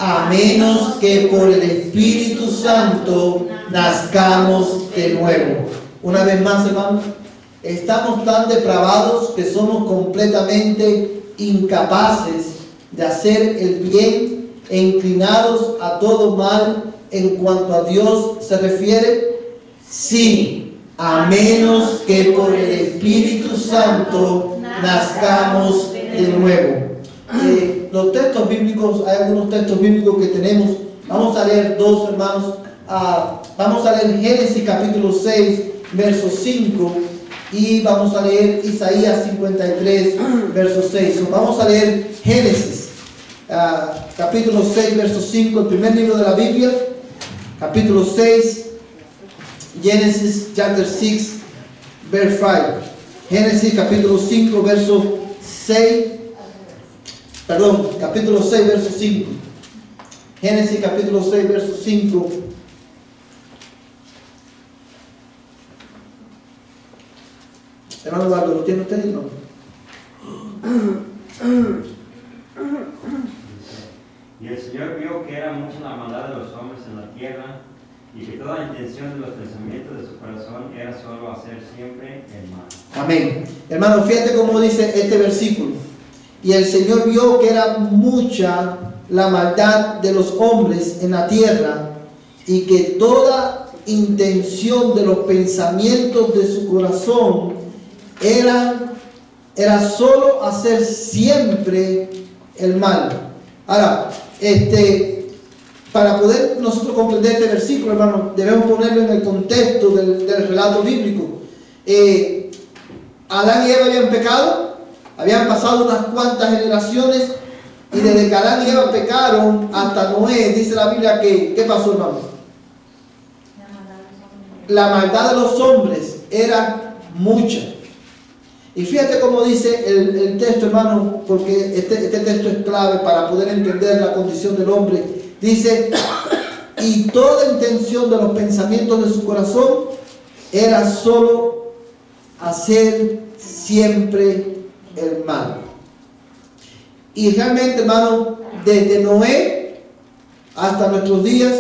a menos que por el Espíritu Santo nazcamos de nuevo. Una vez más, hermanos, estamos tan depravados que somos completamente incapaces de hacer el bien e inclinados a todo mal en cuanto a Dios se refiere. Sí, a menos que por el Espíritu Santo nazcamos de nuevo. Los textos bíblicos, hay algunos textos bíblicos que tenemos. Vamos a leer dos, hermanos. Vamos a leer Génesis capítulo 6, verso 5, y vamos a leer Isaías 53, verso 6. Vamos a leer Génesis capítulo 6, verso 5, el primer libro de la Biblia, capítulo 6, Genesis chapter 6, verse 5. Génesis capítulo 5, verso 6. Perdón, capítulo 6, verso 5. Génesis capítulo 6, verso 5. Hermano Eduardo, ¿lo tiene usted? No. Y el Señor vio que era mucha la maldad de los hombres en la tierra, y que toda intención de los pensamientos de su corazón era solo hacer siempre el mal. Amén. Hermano, fíjate cómo dice este versículo. Y el Señor vio que era mucha la maldad de los hombres en la tierra, y que toda intención de los pensamientos de su corazón era solo hacer siempre el mal. Ahora, para poder nosotros comprender este versículo, hermano, debemos ponerlo en el contexto del relato bíblico. Adán y Eva habían pecado, habían pasado unas cuantas generaciones, y desde que Adán y Eva pecaron hasta Noé, dice la Biblia que, ¿qué pasó, hermano? La maldad de los hombres era mucha. Y fíjate cómo dice el texto, hermano, porque este texto es clave para poder entender la condición del hombre. Dice, y toda intención de los pensamientos de su corazón era solo hacer siempre el mal. Y realmente, hermano, desde Noé hasta nuestros días,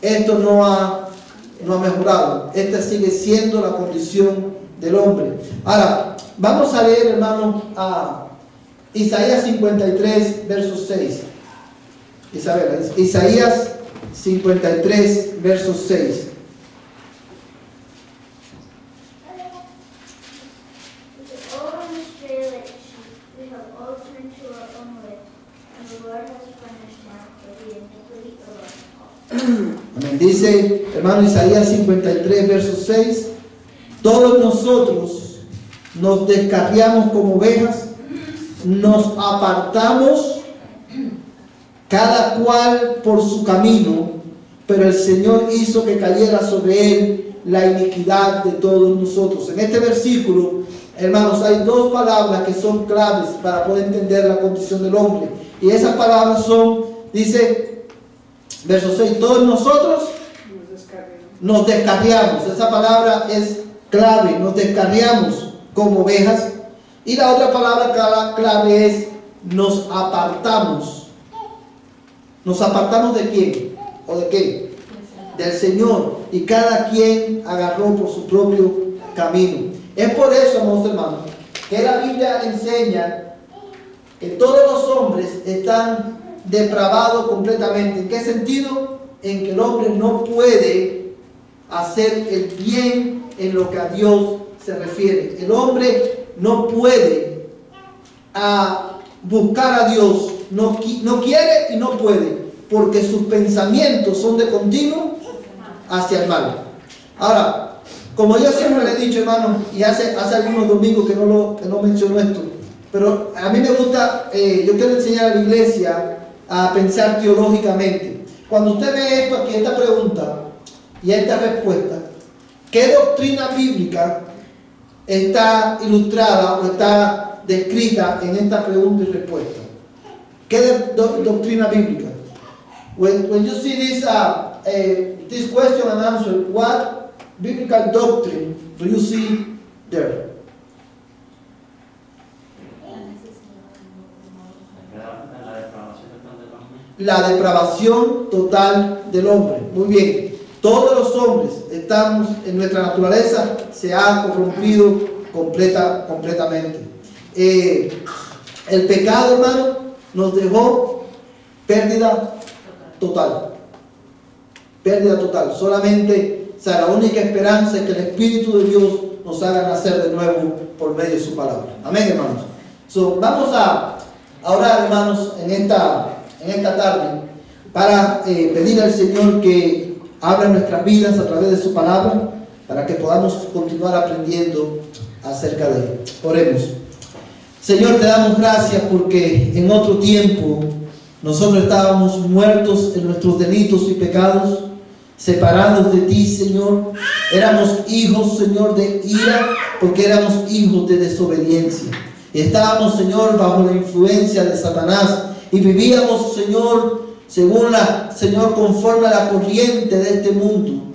esto no ha mejorado. Esta sigue siendo la condición del hombre. Ahora, vamos a leer, hermano, a Isaías 53, verso 6. Isabela, Isaías 53, verso 6. Amén. Dice, hermano, Isaías 53, verso 6. Todos nosotros nos descarriamos como ovejas, nos apartamos cada cual por su camino, pero el Señor hizo que cayera sobre él la iniquidad de todos nosotros. En este versículo, hermanos, hay dos palabras que son claves para poder entender la condición del hombre. Y esas palabras son, dice, verso 6, todos nosotros nos descarriamos. Esa palabra es clave, nos descarriamos como ovejas. Y la otra palabra clave es nos apartamos. ¿Nos apartamos de quién? ¿O de qué? Del Señor. Y cada quien agarró por su propio camino. Es por eso, amados hermanos, que la Biblia enseña que todos los hombres están depravados completamente. ¿En qué sentido? En que el hombre no puede hacer el bien en lo que a Dios se refiere. El hombre no puede buscar a Dios. No quiere y no puede, porque sus pensamientos son de continuo hacia el mal. Ahora, como yo siempre le he dicho, hermano, y hace algunos domingos que no menciono esto, pero a mí me gusta, yo quiero enseñar a la iglesia a pensar teológicamente. Cuando usted ve esto aquí, esta pregunta y esta respuesta, ¿qué doctrina bíblica está ilustrada o está descrita en esta pregunta y respuesta? ¿Qué doctrina bíblica? When you see this question and answer, what biblical doctrine do you see there? la depravación total del hombre. Muy bien, todos los hombres estamos en nuestra naturaleza, se ha corrompido completamente. El pecado, hermano, nos dejó pérdida total. Pérdida total. Solamente, o sea, la única esperanza es que el Espíritu de Dios nos haga nacer de nuevo por medio de su palabra. Amén, hermanos. Vamos a orar, hermanos, en esta tarde para pedir al Señor que abra nuestras vidas a través de su palabra, para que podamos continuar aprendiendo acerca de él. Oremos. Señor, te damos gracias porque en otro tiempo nosotros estábamos muertos en nuestros delitos y pecados, separados de ti, Señor. Éramos hijos, Señor, de ira, porque éramos hijos de desobediencia. Y estábamos, Señor, bajo la influencia de Satanás y vivíamos, Señor, Señor, conforme a la corriente de este mundo.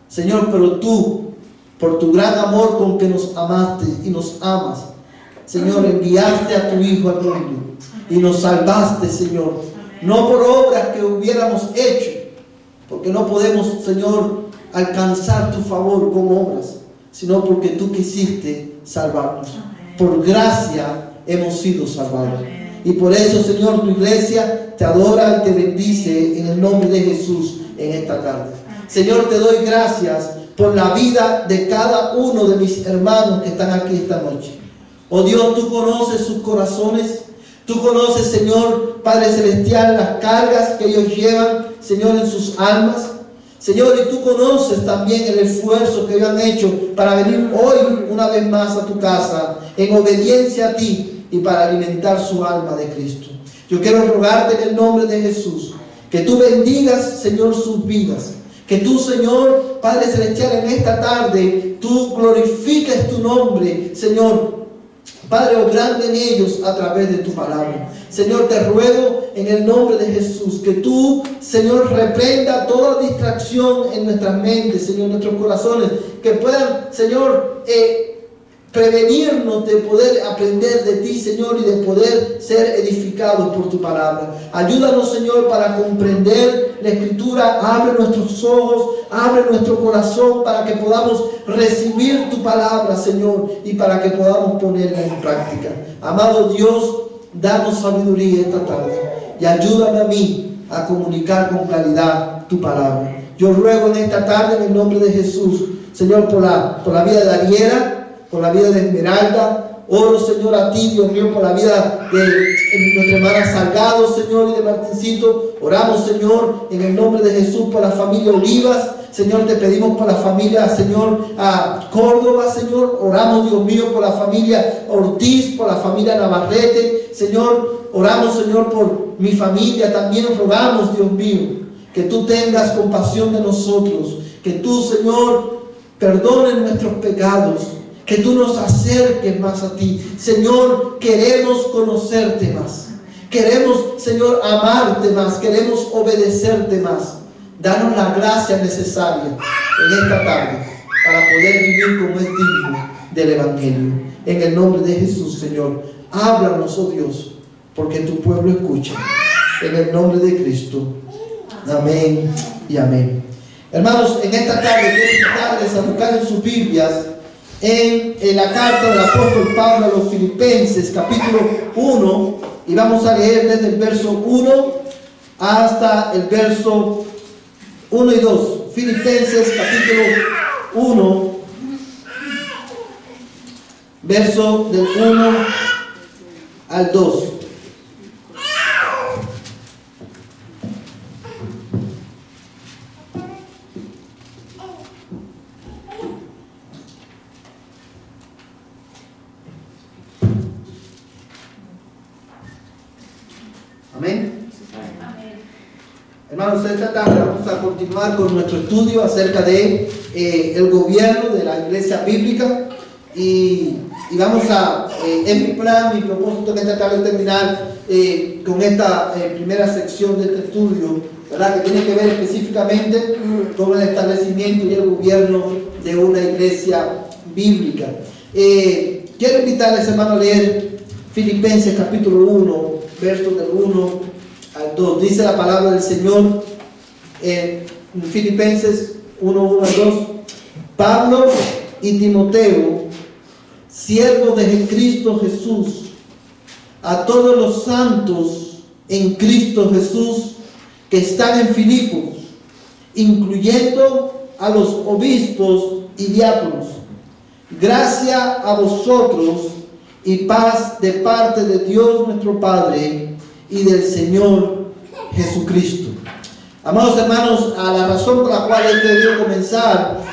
Señor, pero tú, por tu gran amor con que nos amaste y nos amas, Señor, enviaste a tu Hijo al mundo y nos salvaste, Señor. No por obras que hubiéramos hecho, porque no podemos, Señor, alcanzar tu favor con obras, sino porque tú quisiste salvarnos. Por gracia hemos sido salvados. Y por eso, Señor, tu iglesia te adora y te bendice en el nombre de Jesús en esta tarde. Señor, te doy gracias por la vida de cada uno de mis hermanos que están aquí esta noche. Oh Dios, tú conoces sus corazones. Tú conoces, Señor, Padre Celestial, las cargas que ellos llevan, Señor, en sus almas. Señor, y tú conoces también el esfuerzo que ellos han hecho para venir hoy una vez más a tu casa en obediencia a ti y para alimentar su alma de Cristo. Yo quiero rogarte en el nombre de Jesús que tú bendigas, Señor, sus vidas. Que tú, Señor, Padre Celestial, en esta tarde, tú glorifiques tu nombre, Señor, Padre, obrando en ellos a través de tu palabra. Señor, te ruego en el nombre de Jesús que tú, Señor, reprenda toda distracción en nuestras mentes, Señor, en nuestros corazones, que puedan, Señor, prevenirnos de poder aprender de ti, Señor, y de poder ser edificados por tu palabra. Ayúdanos, Señor, para comprender la Escritura. Abre nuestros ojos, abre nuestro corazón para que podamos recibir tu palabra, Señor, y para que podamos ponerla en práctica. Amado Dios, danos sabiduría esta tarde y ayúdame a mí a comunicar con claridad tu palabra. Yo ruego en esta tarde en el nombre de Jesús, Señor, por la vida de Ariela, por la vida de Esmeralda. Oro, Señor, a ti, Dios mío, por la vida de nuestra hermana Salgado, Señor, y de Martincito. Oramos, Señor, en el nombre de Jesús, por la familia Olivas. Señor, te pedimos por la familia, Señor, a Córdoba, Señor. Oramos, Dios mío, por la familia Ortiz, por la familia Navarrete. Señor, oramos, Señor, por mi familia. También rogamos, Dios mío, que tú tengas compasión de nosotros. Que tú, Señor, perdones nuestros pecados. Que tú nos acerques más a ti. Señor, queremos conocerte más. Queremos, Señor, amarte más. Queremos obedecerte más. Danos la gracia necesaria en esta tarde para poder vivir como es digno del Evangelio. En el nombre de Jesús, Señor, háblanos, oh Dios, porque tu pueblo escucha. En el nombre de Cristo. Amén y amén. Hermanos, en esta tarde quiero invitarles a buscar en sus Biblias en la carta del apóstol Pablo a los Filipenses, capítulo 1, y vamos a leer desde el verso 1 hasta el verso 1 y 2. Filipenses, capítulo 1, verso del 1 al 2. Amén. Hermanos, esta tarde vamos a continuar con nuestro estudio acerca de el gobierno de la iglesia bíblica y vamos a, en mi plan, mi propósito en esta tarde es terminar con esta primera sección de este estudio, ¿verdad? Que tiene que ver específicamente con el establecimiento y el gobierno de una iglesia bíblica. Quiero invitarles, hermanos, a leer Filipenses capítulo 1, versos del 1 al 2. Dice la palabra del Señor en Filipenses 1, 1 al 2. Pablo y Timoteo, siervos de Cristo Jesús, a todos los santos en Cristo Jesús que están en Filipos, incluyendo a los obispos y diáconos. Gracia a vosotros y paz de parte de Dios nuestro Padre y del Señor Jesucristo. Amados hermanos, a la razón por la cual he querido comenzar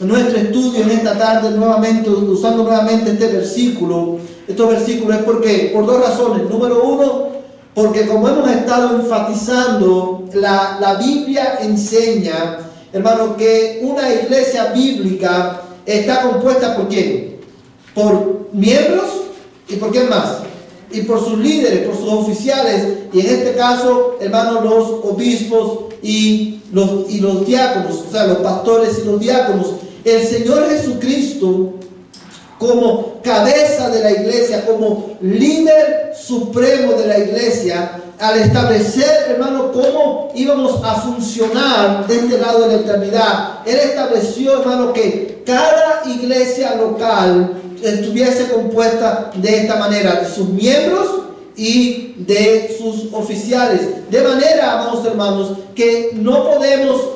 nuestro estudio en esta tarde nuevamente, usando nuevamente este versículo, estos versículos es porque, por dos razones. Número uno, porque como hemos estado enfatizando, la Biblia enseña, hermano, que una iglesia bíblica está compuesta ¿por quién? Por miembros y ¿por qué más? Y por sus líderes, por sus oficiales, y en este caso, hermanos, los obispos y los diáconos, o sea, los pastores y los diáconos. El Señor Jesucristo, como cabeza de la iglesia, como líder supremo de la iglesia, al establecer, hermano, cómo íbamos a funcionar de este lado de la eternidad, Él estableció, hermano, que cada iglesia local estuviese compuesta de esta manera, de sus miembros y de sus oficiales. De manera, amados hermanos, que no podemos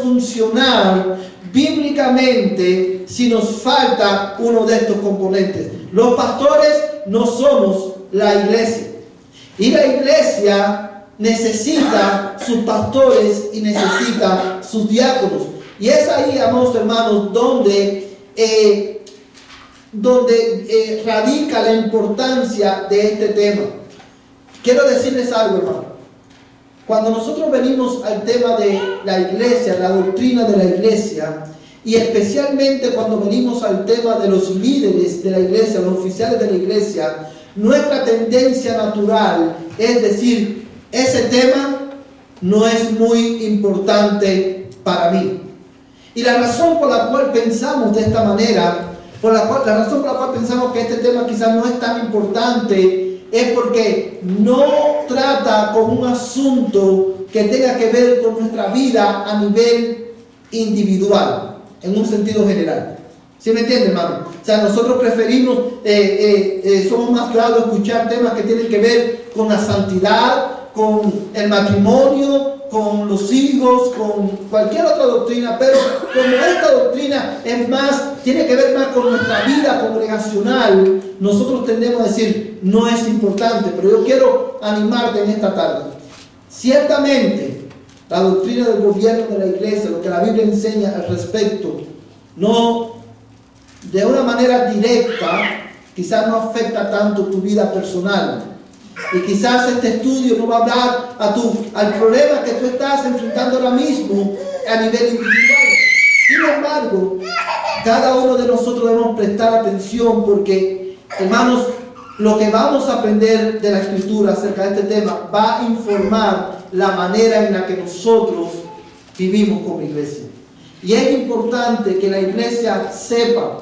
funcionar bíblicamente si nos falta uno de estos componentes. Los pastores no somos la iglesia. Y la iglesia necesita sus pastores y necesita sus diáconos. Y es ahí, amados hermanos, donde radica la importancia de este tema. Quiero decirles algo, hermano. Cuando nosotros venimos al tema de la iglesia, la doctrina de la iglesia, y especialmente cuando venimos al tema de los líderes de la iglesia, los oficiales de la iglesia, nuestra tendencia natural es decir, ese tema no es muy importante para mí. Y la razón por la cual pensamos de esta manera, la razón por la cual pensamos que este tema quizás no es tan importante, es porque no trata con un asunto que tenga que ver con nuestra vida a nivel individual, en un sentido general. ¿Sí me entiende, hermano? O sea, nosotros preferimos, somos más claros a escuchar temas que tienen que ver con la santidad, con el matrimonio, con los hijos, con cualquier otra doctrina, pero como esta doctrina es más, tiene que ver más con nuestra vida congregacional, nosotros tendemos a decir, no es importante. Pero yo quiero animarte en esta tarde. Ciertamente, la doctrina del gobierno de la iglesia, lo que la Biblia enseña al respecto, no de una manera directa, quizás no afecta tanto tu vida personal. Y quizás este estudio no va a hablar al problema que tú estás enfrentando ahora mismo a nivel individual. Sin embargo, cada uno de nosotros debemos prestar atención porque, hermanos, lo que vamos a aprender de la Escritura acerca de este tema va a informar la manera en la que nosotros vivimos como iglesia. Y es importante que la iglesia sepa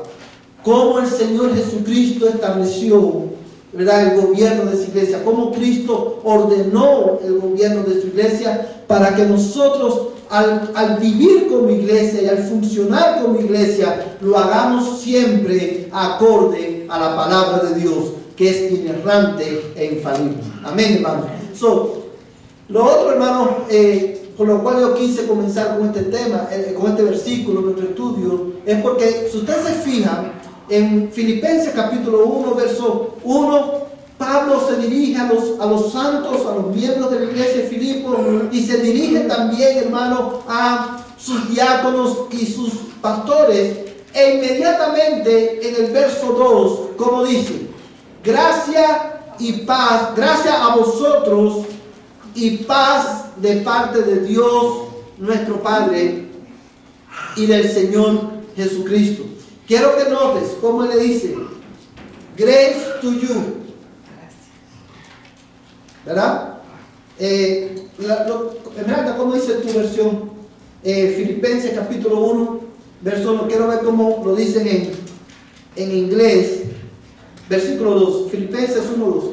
cómo el Señor Jesucristo estableció, ¿verdad?, el gobierno de su iglesia, cómo Cristo ordenó el gobierno de su iglesia para que nosotros al vivir como iglesia y al funcionar como iglesia lo hagamos siempre acorde a la palabra de Dios, que es inerrante e infalible. Amén, hermano. Lo otro, hermano, por lo cual yo quise comenzar con este tema, con este versículo, nuestro estudio, es porque si usted se fija en Filipenses capítulo 1, verso 1, Pablo se dirige a los santos, a los miembros de la iglesia de Filipos, y se dirige también, hermano, a sus diáconos y sus pastores. E inmediatamente en el verso 2, como dice, gracia y paz, gracia a vosotros y paz de parte de Dios nuestro Padre y del Señor Jesucristo. Quiero que notes cómo le dice, grace to you, ¿verdad? Esmeralda, ¿cómo dice tu versión? Filipenses capítulo 1, verso 1, quiero ver cómo lo dicen en inglés, versículo 2, Filipenses 1, 2.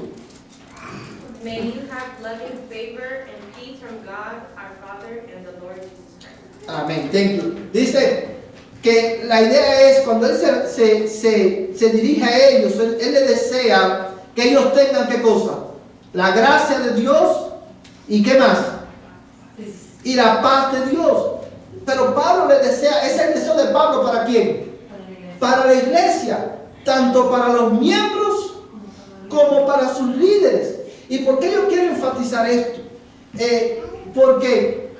May you have loving favor and peace from God, our Father, and the Lord Jesus Christ. Amén. Thank you. Dice que la idea es cuando él se dirige a ellos, él les desea que ellos tengan ¿qué cosa? La gracia de Dios y ¿qué más? Y la paz de Dios. Pero Pablo les desea, es el deseo de Pablo ¿para quién? Para la iglesia, tanto para los miembros como para sus líderes. ¿Y por qué yo quiero enfatizar esto? Porque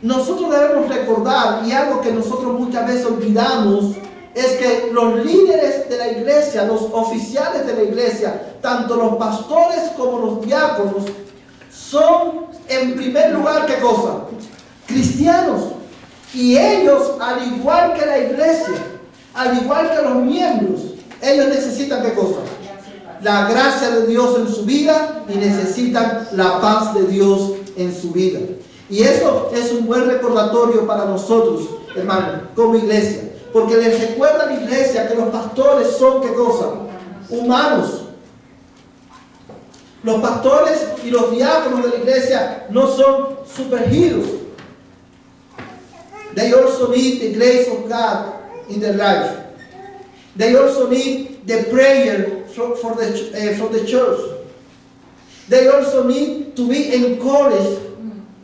nosotros debemos recordar, y algo que nosotros muchas veces olvidamos, es que los líderes de la iglesia, los oficiales de la iglesia, tanto los pastores como los diáconos, son en primer lugar, ¿qué cosa? Cristianos. Y ellos, al igual que la iglesia, al igual que los miembros, ellos necesitan ¿qué cosa? La gracia de Dios en su vida y necesitan la paz de Dios en su vida. Y eso es un buen recordatorio para nosotros, hermanos, como iglesia. Porque les recuerda a la iglesia que los pastores son ¿qué cosa? Humanos. Los pastores y los diáconos de la iglesia no son superheroes. They also need the grace of God in their life. They also need the prayer from the church. They also need to be encouraged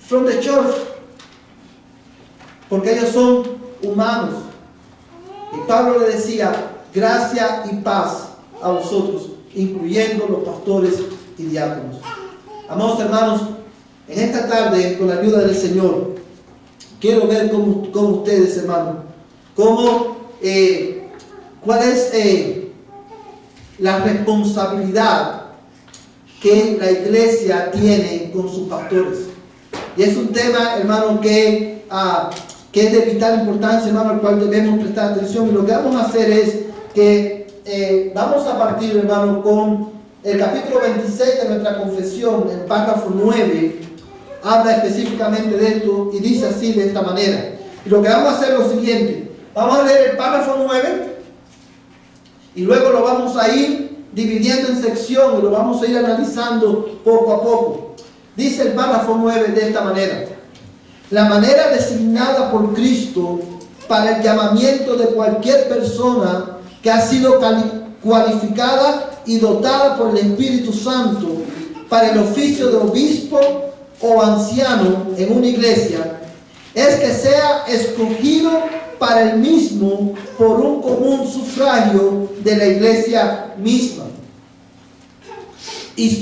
from the church. Porque ellos son humanos. Y Pablo le decía, gracia y paz a vosotros, incluyendo los pastores y diáconos. Amados hermanos, en esta tarde, con la ayuda del Señor, quiero ver con ustedes, hermanos, cuál es la responsabilidad que la iglesia tiene con sus pastores. Y es un tema, hermano, que es de vital importancia, hermano, al cual debemos prestar atención. Y lo que vamos a hacer es que vamos a partir, hermano, con el capítulo 26 de nuestra confesión, el párrafo 9, habla específicamente de esto y dice así, de esta manera. Y lo que vamos a hacer es lo siguiente: vamos a leer el párrafo 9 y luego lo vamos a ir dividiendo en sección y lo vamos a ir analizando poco a poco. Dice el párrafo 9 de esta manera: la manera designada por Cristo para el llamamiento de cualquier persona que ha sido cualificada y dotada por el Espíritu Santo para el oficio de obispo o anciano en una iglesia, es que sea escogido para el mismo por un común sufragio de la iglesia misma, y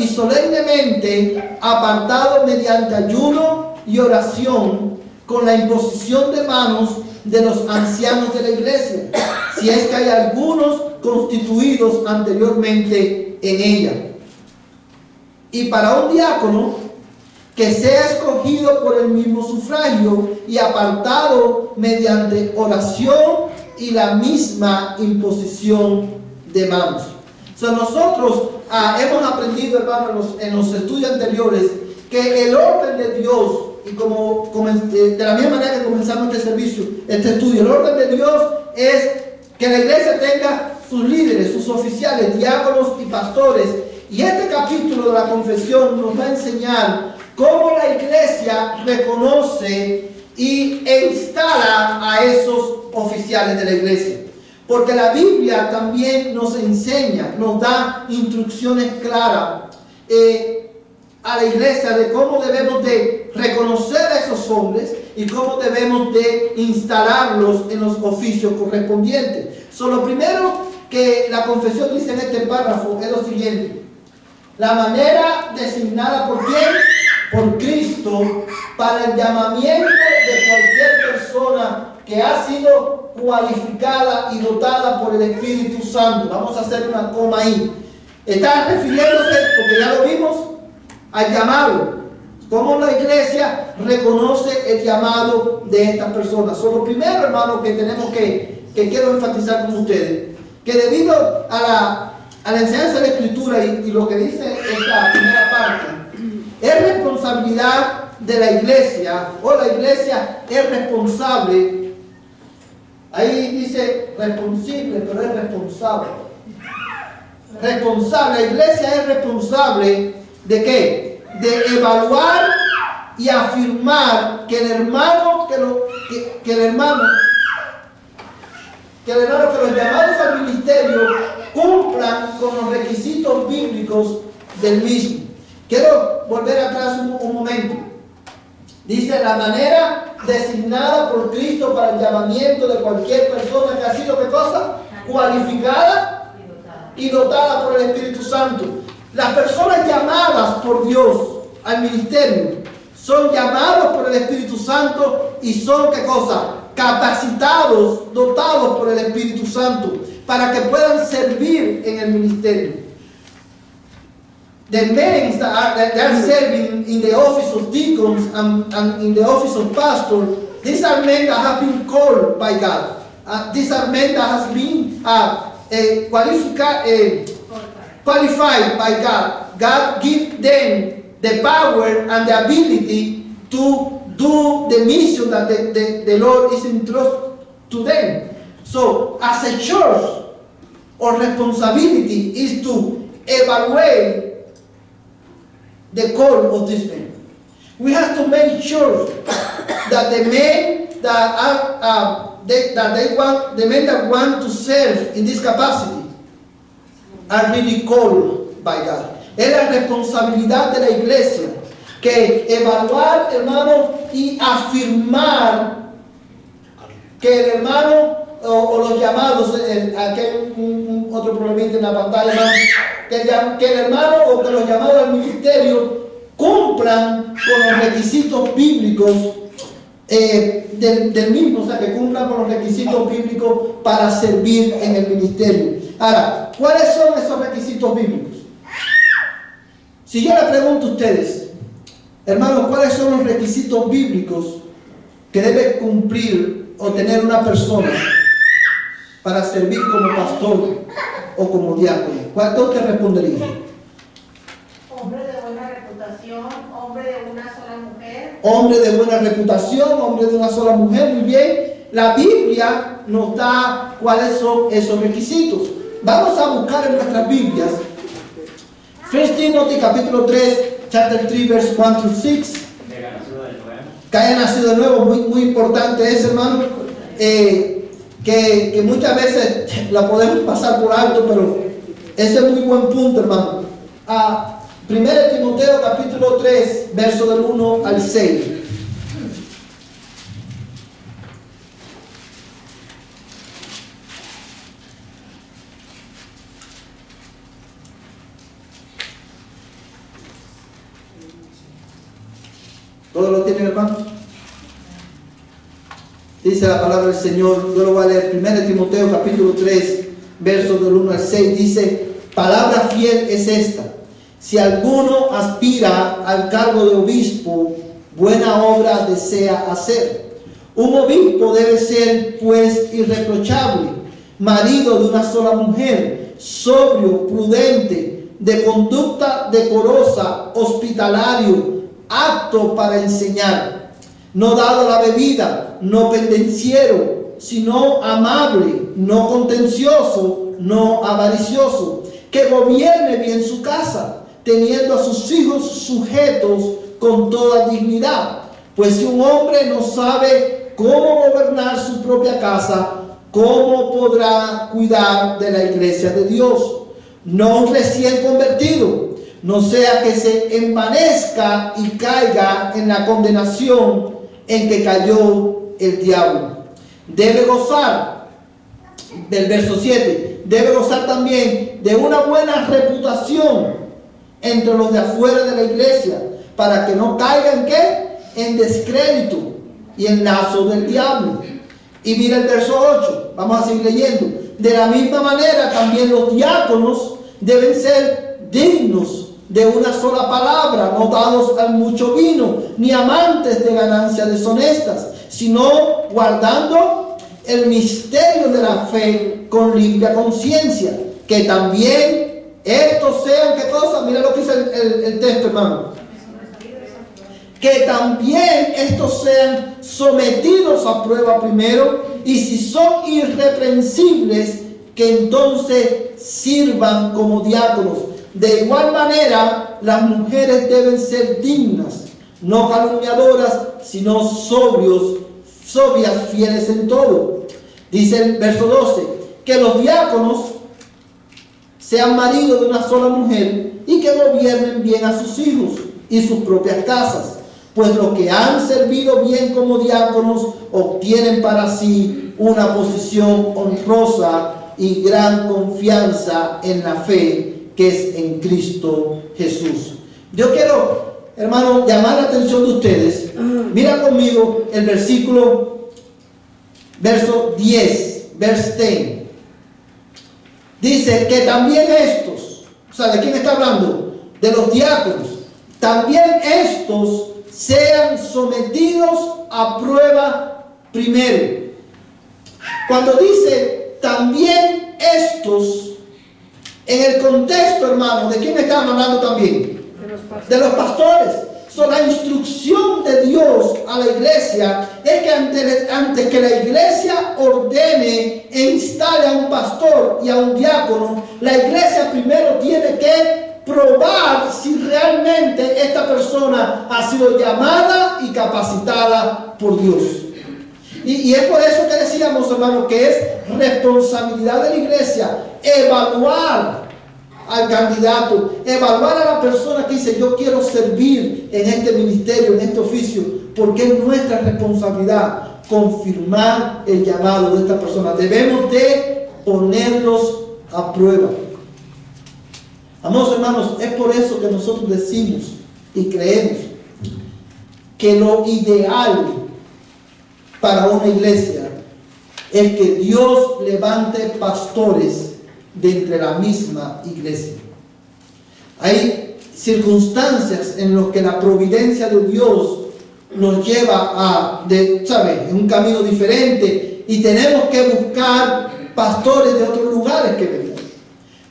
solemnemente apartado mediante ayuno y oración con la imposición de manos de los ancianos de la iglesia, si es que hay algunos constituidos anteriormente en ella. Y para un diácono, que sea escogido por el mismo sufragio y apartado mediante oración y la misma imposición de manos. Nosotros hemos aprendido, hermanos, en los estudios anteriores, que el orden de Dios, y de la misma manera que comenzamos este servicio, este estudio, el orden de Dios es que la iglesia tenga sus líderes, sus oficiales, diáconos y pastores. Y este capítulo de la confesión nos va a enseñar cómo la iglesia reconoce e instala a esos oficiales de la iglesia. Porque la Biblia también nos enseña, nos da instrucciones claras a la iglesia de cómo debemos de reconocer a esos hombres y cómo debemos de instalarlos en los oficios correspondientes. Lo primero que la confesión dice en este párrafo es lo siguiente: la manera designada por ¿quién? Por Cristo para el llamamiento de cualquier persona que ha sido cualificada y dotada por el Espíritu Santo. Vamos a hacer una coma ahí. Está refiriéndose, porque ya lo vimos, al llamado. Cómo la iglesia reconoce el llamado de estas personas. Lo primero, hermano, que tenemos que quiero enfatizar con ustedes, que debido a la enseñanza de la Escritura y lo que dice esta primera parte, es responsabilidad de la iglesia, o la iglesia es responsable. Ahí dice responsable, pero es responsable. Responsable, la iglesia es responsable ¿De qué? De evaluar y afirmar que el hermano, que los llamados al ministerio cumplan con los requisitos bíblicos del mismo. Quiero volver atrás un momento. Dice, la manera designada por Cristo para el llamamiento de cualquier persona que ha sido, ¿qué cosa? Cualificada y dotada por el Espíritu Santo. Las personas llamadas por Dios al ministerio son llamados por el Espíritu Santo y son, ¿qué cosa? Capacitados, dotados por el Espíritu Santo para que puedan servir en el ministerio. The men that are serving in the office of deacons and in the office of pastor, these are men that have been called by God. These are men that have been qualified by God. God gives them the power and the ability to do the mission that the Lord is entrusted to them. So, as a church, our responsibility is to evaluate the call of this man. We have to make sure that the men that are the men that want to serve in this capacity are really called by God. Es la responsabilidad de la iglesia que evaluar, hermano, y afirmar que el hermano o los llamados, aquí hay un otro problemita en la pantalla, hermano, que el hermano o que los llamados al ministerio cumplan con los requisitos bíblicos del mismo, o sea, que cumplan con los requisitos bíblicos para servir en el ministerio. Ahora, ¿cuáles son esos requisitos bíblicos? Si yo le pregunto a ustedes, hermanos, ¿cuáles son los requisitos bíblicos que debe cumplir o tener una persona para servir como pastor o como diácono? ¿Cuál te respondería? Hombre de buena reputación, hombre de una sola mujer. Hombre de buena reputación, hombre de una sola mujer, muy bien. La Biblia nos da cuáles son esos requisitos. Vamos a buscar en nuestras Biblias 1 Timothy capítulo 3, chapter 3, verse 1 through 6. Que haya nacido de nuevo, muy importante es, hermano, que muchas veces la podemos pasar por alto, pero ese es muy buen punto, hermano. 1 Timoteo capítulo 3, verso del 1 al 6. ¿Todos lo tienen, hermano? Dice la palabra del Señor, yo lo voy a leer. 1 Timoteo capítulo 3, versos del 1 al 6, dice, palabra fiel es esta: si alguno aspira al cargo de obispo, buena obra desea hacer. Un obispo debe ser, pues, irreprochable, marido de una sola mujer, sobrio, prudente, de conducta decorosa, hospitalario, apto para enseñar, no dado a la bebida, no pendenciero, sino amable, no contencioso, no avaricioso, que gobierne bien su casa, teniendo a sus hijos sujetos con toda dignidad. Pues si un hombre no sabe cómo gobernar su propia casa, ¿cómo podrá cuidar de la iglesia de Dios? No un recién convertido, no sea que se envanezca y caiga en la condenación en que cayó el diablo. Debe gozar, del verso 7, debe gozar también de una buena reputación entre los de afuera de la iglesia, para que no caiga en ¿qué? En descrédito y en lazo del diablo. Y mira el verso 8, vamos a seguir leyendo. De la misma manera también los diáconos deben ser dignos de una sola palabra, no dados al mucho vino, ni amantes de ganancias deshonestas, sino guardando el misterio de la fe con limpia conciencia. Que también estos sean, ¿qué cosa? Mira lo que dice el texto, hermano. Que también estos sean sometidos a prueba primero, y si son irreprensibles, que entonces sirvan como diáconos. De igual manera, las mujeres deben ser dignas, no calumniadoras, sino sobrias, fieles en todo. Dice el verso 12, que los diáconos sean maridos de una sola mujer y que gobiernen bien a sus hijos y sus propias casas, pues los que han servido bien como diáconos obtienen para sí una posición honrosa y gran confianza en la fe que es en Cristo Jesús. Yo quiero, hermano, llamar la atención de ustedes. Mira conmigo el verso 10, verse 10. Dice que también estos, o sea, ¿de quién está hablando? De los diáconos. También estos sean sometidos a prueba primero. Cuando dice también estos, en el contexto, hermano, ¿de quién están hablando también? De los pastores. La instrucción de Dios a la iglesia es que antes que la iglesia ordene e instale a un pastor y a un diácono, la iglesia primero tiene que probar si realmente esta persona ha sido llamada y capacitada por Dios. Y es por eso que decíamos, hermano, que es responsabilidad de la iglesia evaluar al candidato, evaluar a la persona que dice yo quiero servir en este ministerio, en este oficio, porque es nuestra responsabilidad confirmar el llamado de esta persona. Debemos de ponerlos a prueba. Amados hermanos, es por eso que nosotros decimos y creemos que lo ideal para una iglesia es que Dios levante pastores de entre la misma iglesia. Hay circunstancias en las que la providencia de Dios nos lleva en un camino diferente y tenemos que buscar pastores de otros lugares que vengan.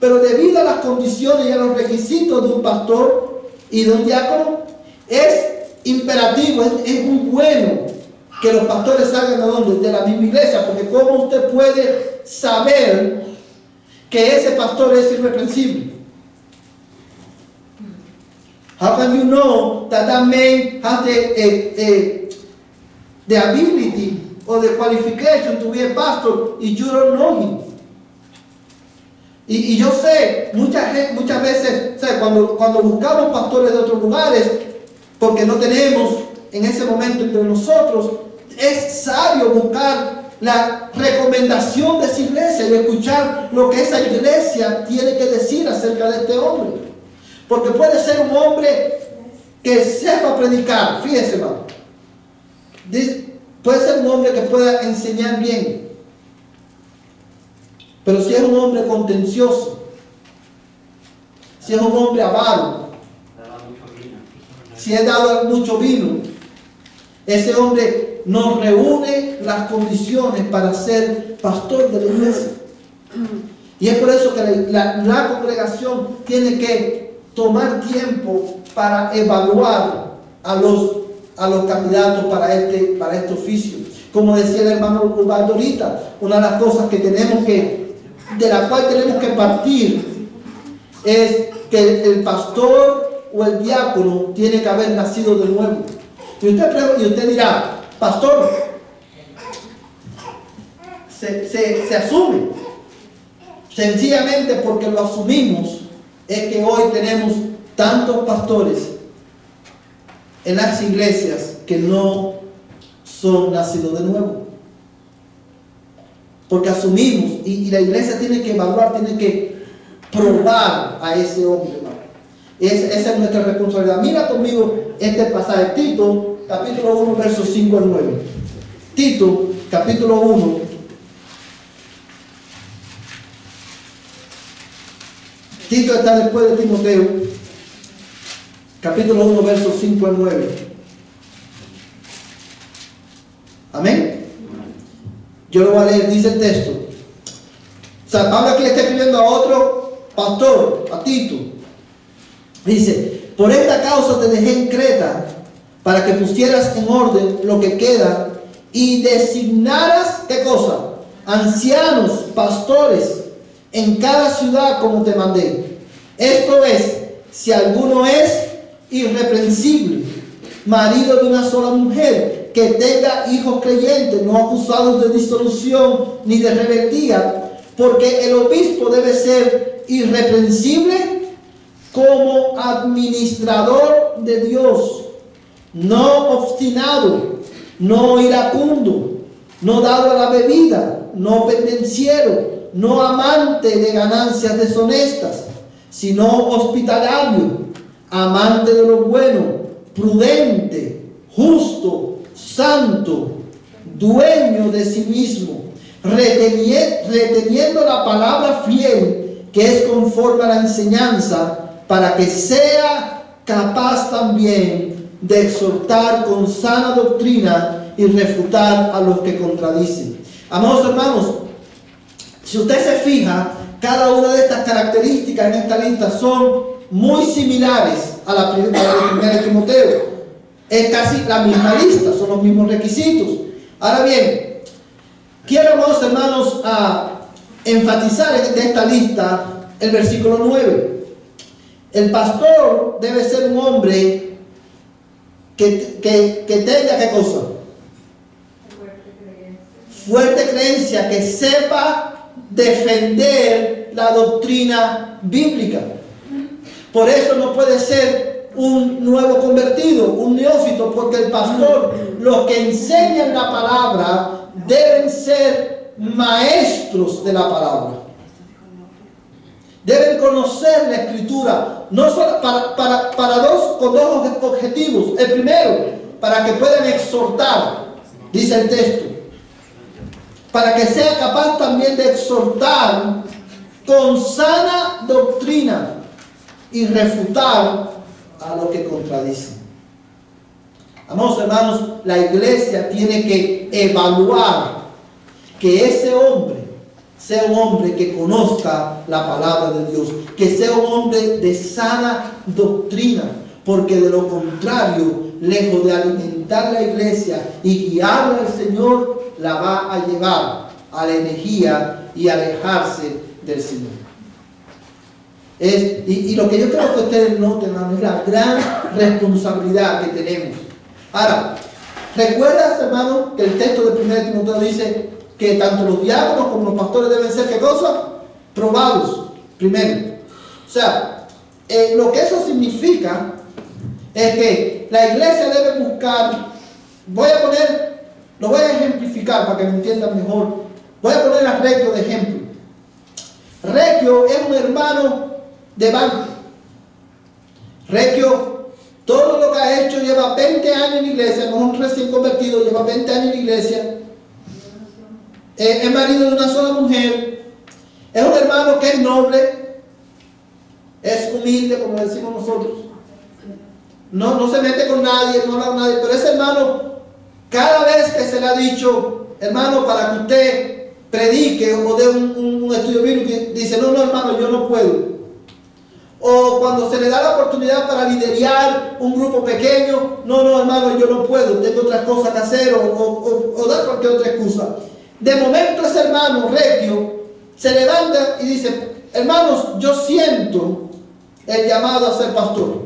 Pero debido a las condiciones y a los requisitos de un pastor y de un diácono, es imperativo, es muy bueno que los pastores salgan ¿de dónde? De la misma iglesia, porque ¿cómo usted puede saber que ese pastor es irreprensible? How can you know that man has the ability or the qualification to be a pastor if you don't know him? Y yo sé, muchas veces, cuando buscamos pastores de otros lugares, porque no tenemos en ese momento entre nosotros, es sabio buscar la recomendación de esa iglesia y escuchar lo que esa iglesia tiene que decir acerca de este hombre. Porque puede ser un hombre que sepa predicar, fíjese, hermano. Puede ser un hombre que pueda enseñar bien. Pero si es un hombre contencioso, si es un hombre avaro, si es dado mucho vino, ese hombre no reúne las condiciones para ser pastor de la iglesia. Y es por eso que la congregación tiene que tomar tiempo para evaluar a los candidatos para este oficio. Como decía el hermano Ubaldo ahorita, una de las cosas que de la cual tenemos que partir es que el pastor o el diácono tiene que haber nacido de nuevo. Y usted dirá, pastor, se asume. Sencillamente porque lo asumimos es que hoy tenemos tantos pastores en las iglesias que no son nacidos de nuevo. Porque asumimos y la iglesia tiene que evaluar, tiene que probar a ese hombre, hermano. Esa es nuestra responsabilidad. Mira conmigo este pasaje, Tito, capítulo 1, versos 5 al 9. Tito, capítulo 1. Tito está después de Timoteo, capítulo 1, versos 5 al 9. Amén. Yo lo voy a leer, dice el texto. O sea, Pablo aquí le está escribiendo a otro pastor, a Tito. Dice, por esta causa te dejé en Creta, para que pusieras en orden lo que queda y designaras, ¿qué cosa? Ancianos, pastores, en cada ciudad como te mandé. Esto es, si alguno es irreprensible, marido de una sola mujer, que tenga hijos creyentes, no acusados de disolución ni de rebeldía, porque el obispo debe ser irreprensible como administrador de Dios, no obstinado, no iracundo, no dado a la bebida, no pendenciero, no amante de ganancias deshonestas, sino hospitalario, amante de lo bueno, prudente, justo, santo, dueño de sí mismo, reteniendo la palabra fiel, que es conforme a la enseñanza, para que sea capaz también de exhortar con sana doctrina y refutar a los que contradicen. Amados hermanos, si usted se fija, cada una de estas características en esta lista son muy similares a la primera de Timoteo. Es casi la misma lista, son los mismos requisitos. Ahora bien, quiero, amados hermanos, enfatizar en esta lista el versículo 9. El pastor debe ser un hombre que tenga, ¿qué cosa? Fuerte creencia, que sepa defender la doctrina bíblica. Por eso no puede ser un nuevo convertido, un neófito, porque el pastor, los que enseñan la palabra, deben ser maestros de la palabra. Deben conocer la escritura, no solo con dos objetivos. El primero, para que puedan exhortar, dice el texto, para que sea capaz también de exhortar con sana doctrina y refutar a los que contradicen. Amados hermanos, la iglesia tiene que evaluar que ese hombre sea un hombre que conozca la palabra de Dios, que sea un hombre de sana doctrina, porque de lo contrario, lejos de alimentar la iglesia y guiarla al Señor, la va a llevar a la herejía y alejarse del Señor. Y lo que yo creo que ustedes noten, hermano, es la gran responsabilidad que tenemos. Ahora, ¿recuerdas, hermano, que el texto de 1 Timoteo dice que tanto los diáconos como los pastores deben ser, ¿qué cosa? Probados, primero. O sea, lo que eso significa es que la iglesia debe buscar, lo voy a ejemplificar para que me entiendan mejor. Voy a poner a Requio de ejemplo. Requio es un hermano de banco. Requio, todo lo que ha hecho, lleva 20 años en la iglesia, no es un recién convertido, lleva 20 años en la iglesia. Es marido de una sola mujer, es un hermano que es noble, es humilde, como decimos nosotros, no se mete con nadie, no habla con nadie, pero ese hermano, cada vez que se le ha dicho, hermano, para que usted predique o dé un estudio bíblico, dice, no, hermano, yo no puedo. O cuando se le da la oportunidad para liderar un grupo pequeño, no, hermano, yo no puedo, tengo otras cosas que hacer, o dar cualquier otra excusa. De momento ese hermano Requio se levanta y dice, hermanos, yo siento el llamado a ser pastor.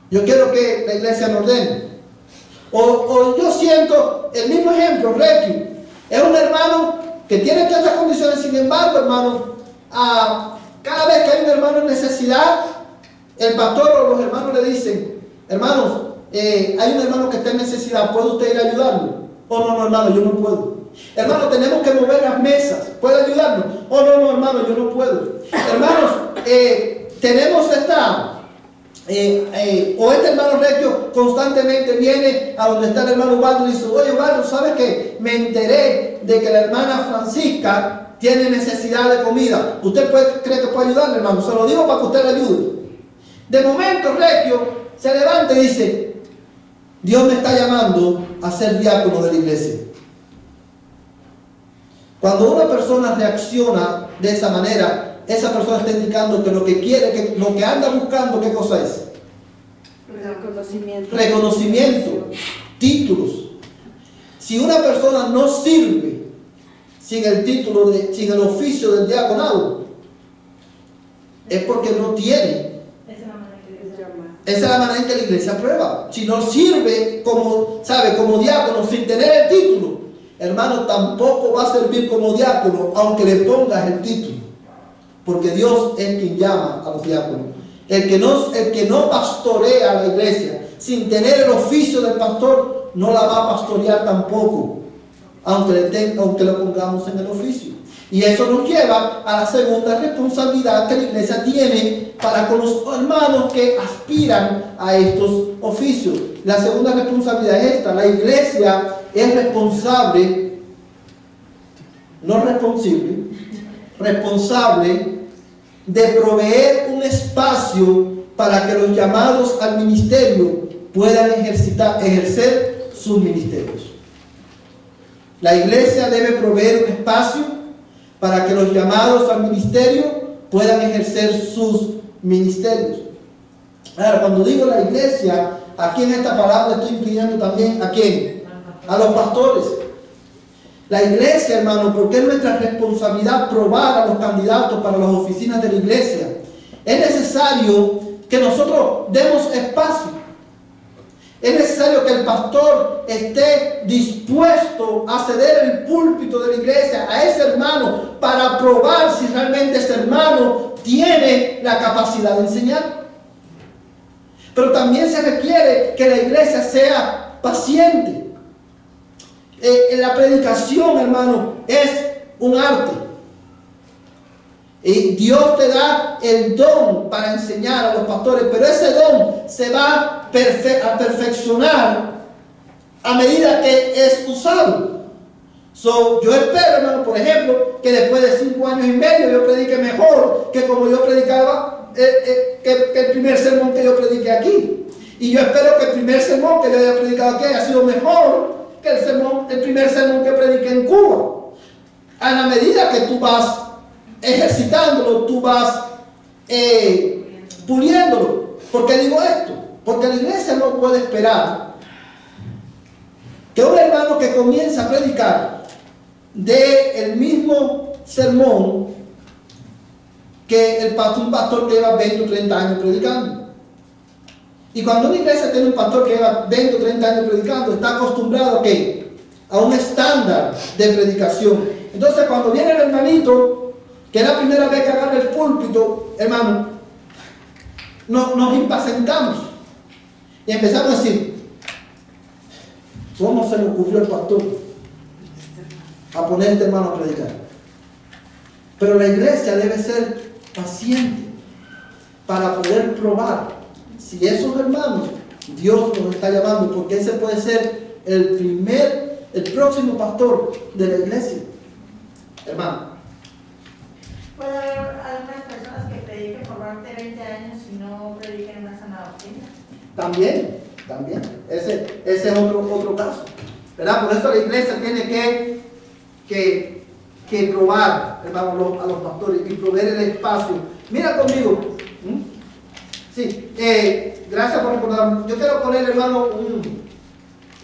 Yo quiero que la iglesia me ordene. O yo siento, el mismo ejemplo, Requio, es un hermano que tiene todas estas condiciones, sin embargo, hermano, cada vez que hay un hermano en necesidad, el pastor o los hermanos le dicen, hermanos, hay un hermano que está en necesidad, ¿puede usted ir a ayudarlo? Oh, no, hermano, yo no puedo. Hermano, tenemos que mover las mesas, ¿puede ayudarnos? Oh, no, hermano, yo no puedo. Hermanos, tenemos o este hermano Requio constantemente viene a donde está el hermano Ubaldo y dice, oye Ubaldo, ¿sabes qué? Me enteré de que la hermana Francisca tiene necesidad de comida. ¿Usted cree que puede ayudarle, hermano? Se lo digo para que usted le ayude. De momento Requio se levanta y dice, Dios me está llamando a ser diácono de la iglesia. Cuando una persona reacciona de esa manera, esa persona está indicando que lo que quiere, que lo que anda buscando, ¿qué cosa es? Reconocimiento, títulos. Si una persona no sirve sin el título, sin el oficio del diaconado, es porque no tiene Esa es la manera en que la iglesia prueba. Si no sirve como, ¿sabe? Como diácono sin tener el título, hermano, tampoco va a servir como diácono aunque le pongas el título. Porque Dios es quien llama a los diáconos. El que no pastorea a la iglesia sin tener el oficio del pastor, no la va a pastorear tampoco, aunque lo pongamos en el oficio. Y eso nos lleva a la segunda responsabilidad que la iglesia tiene para con los hermanos que aspiran a estos oficios. La segunda responsabilidad es esta: la iglesia es responsable, no responsable de proveer un espacio para que los llamados al ministerio puedan ejercer sus ministerios. La iglesia debe proveer un espacio para que los llamados al ministerio puedan ejercer sus ministerios. Ahora, cuando digo la iglesia, aquí en esta palabra estoy incluyendo también ¿a quién? A los pastores. La iglesia, hermano, porque es nuestra responsabilidad probar a los candidatos para las oficinas de la iglesia, es necesario que nosotros demos espacio. Es necesario que el pastor esté dispuesto a ceder el púlpito de la iglesia a ese hermano para probar si realmente ese hermano tiene la capacidad de enseñar. Pero también se requiere que la iglesia sea paciente. La predicación, hermano, es un arte. Y Dios te da el don para enseñar a los pastores, pero ese don se va a perfeccionar a medida que es usado. Yo espero, hermano, por ejemplo, que después de 5 años y medio yo predique mejor que como yo predicaba que el primer sermón que yo prediqué aquí. Y yo espero que el primer sermón que yo haya predicado aquí haya sido mejor que el primer sermón que prediqué en Cuba. A la medida que tú vas ejercitándolo, tú vas puliéndolo. ¿Por qué digo esto? Porque la iglesia no puede esperar que un hermano que comienza a predicar dé el mismo sermón que un pastor que lleva 20 o 30 años predicando. Y cuando una iglesia tiene un pastor que lleva 20 o 30 años predicando, está acostumbrado ¿a qué? A un estándar de predicación. Entonces, cuando viene el hermanito, que es la primera vez que agarra el púlpito, hermano, nos impacientamos y empezamos a decir: ¿cómo se le ocurrió al pastor a poner a este hermano a predicar? Pero la iglesia debe ser paciente para poder probar si esos hermanos Dios los está llamando, porque ese puede ser el próximo pastor de la iglesia, hermano. Puede haber algunas personas que prediquen por más de 20 años y no prediquen una sana doctrina. También. Ese es otro caso, ¿verdad? Por eso la iglesia tiene que probar, hermano, a los pastores y proveer el espacio. Mira conmigo. Sí, gracias por recordarme. Yo quiero poner, hermano,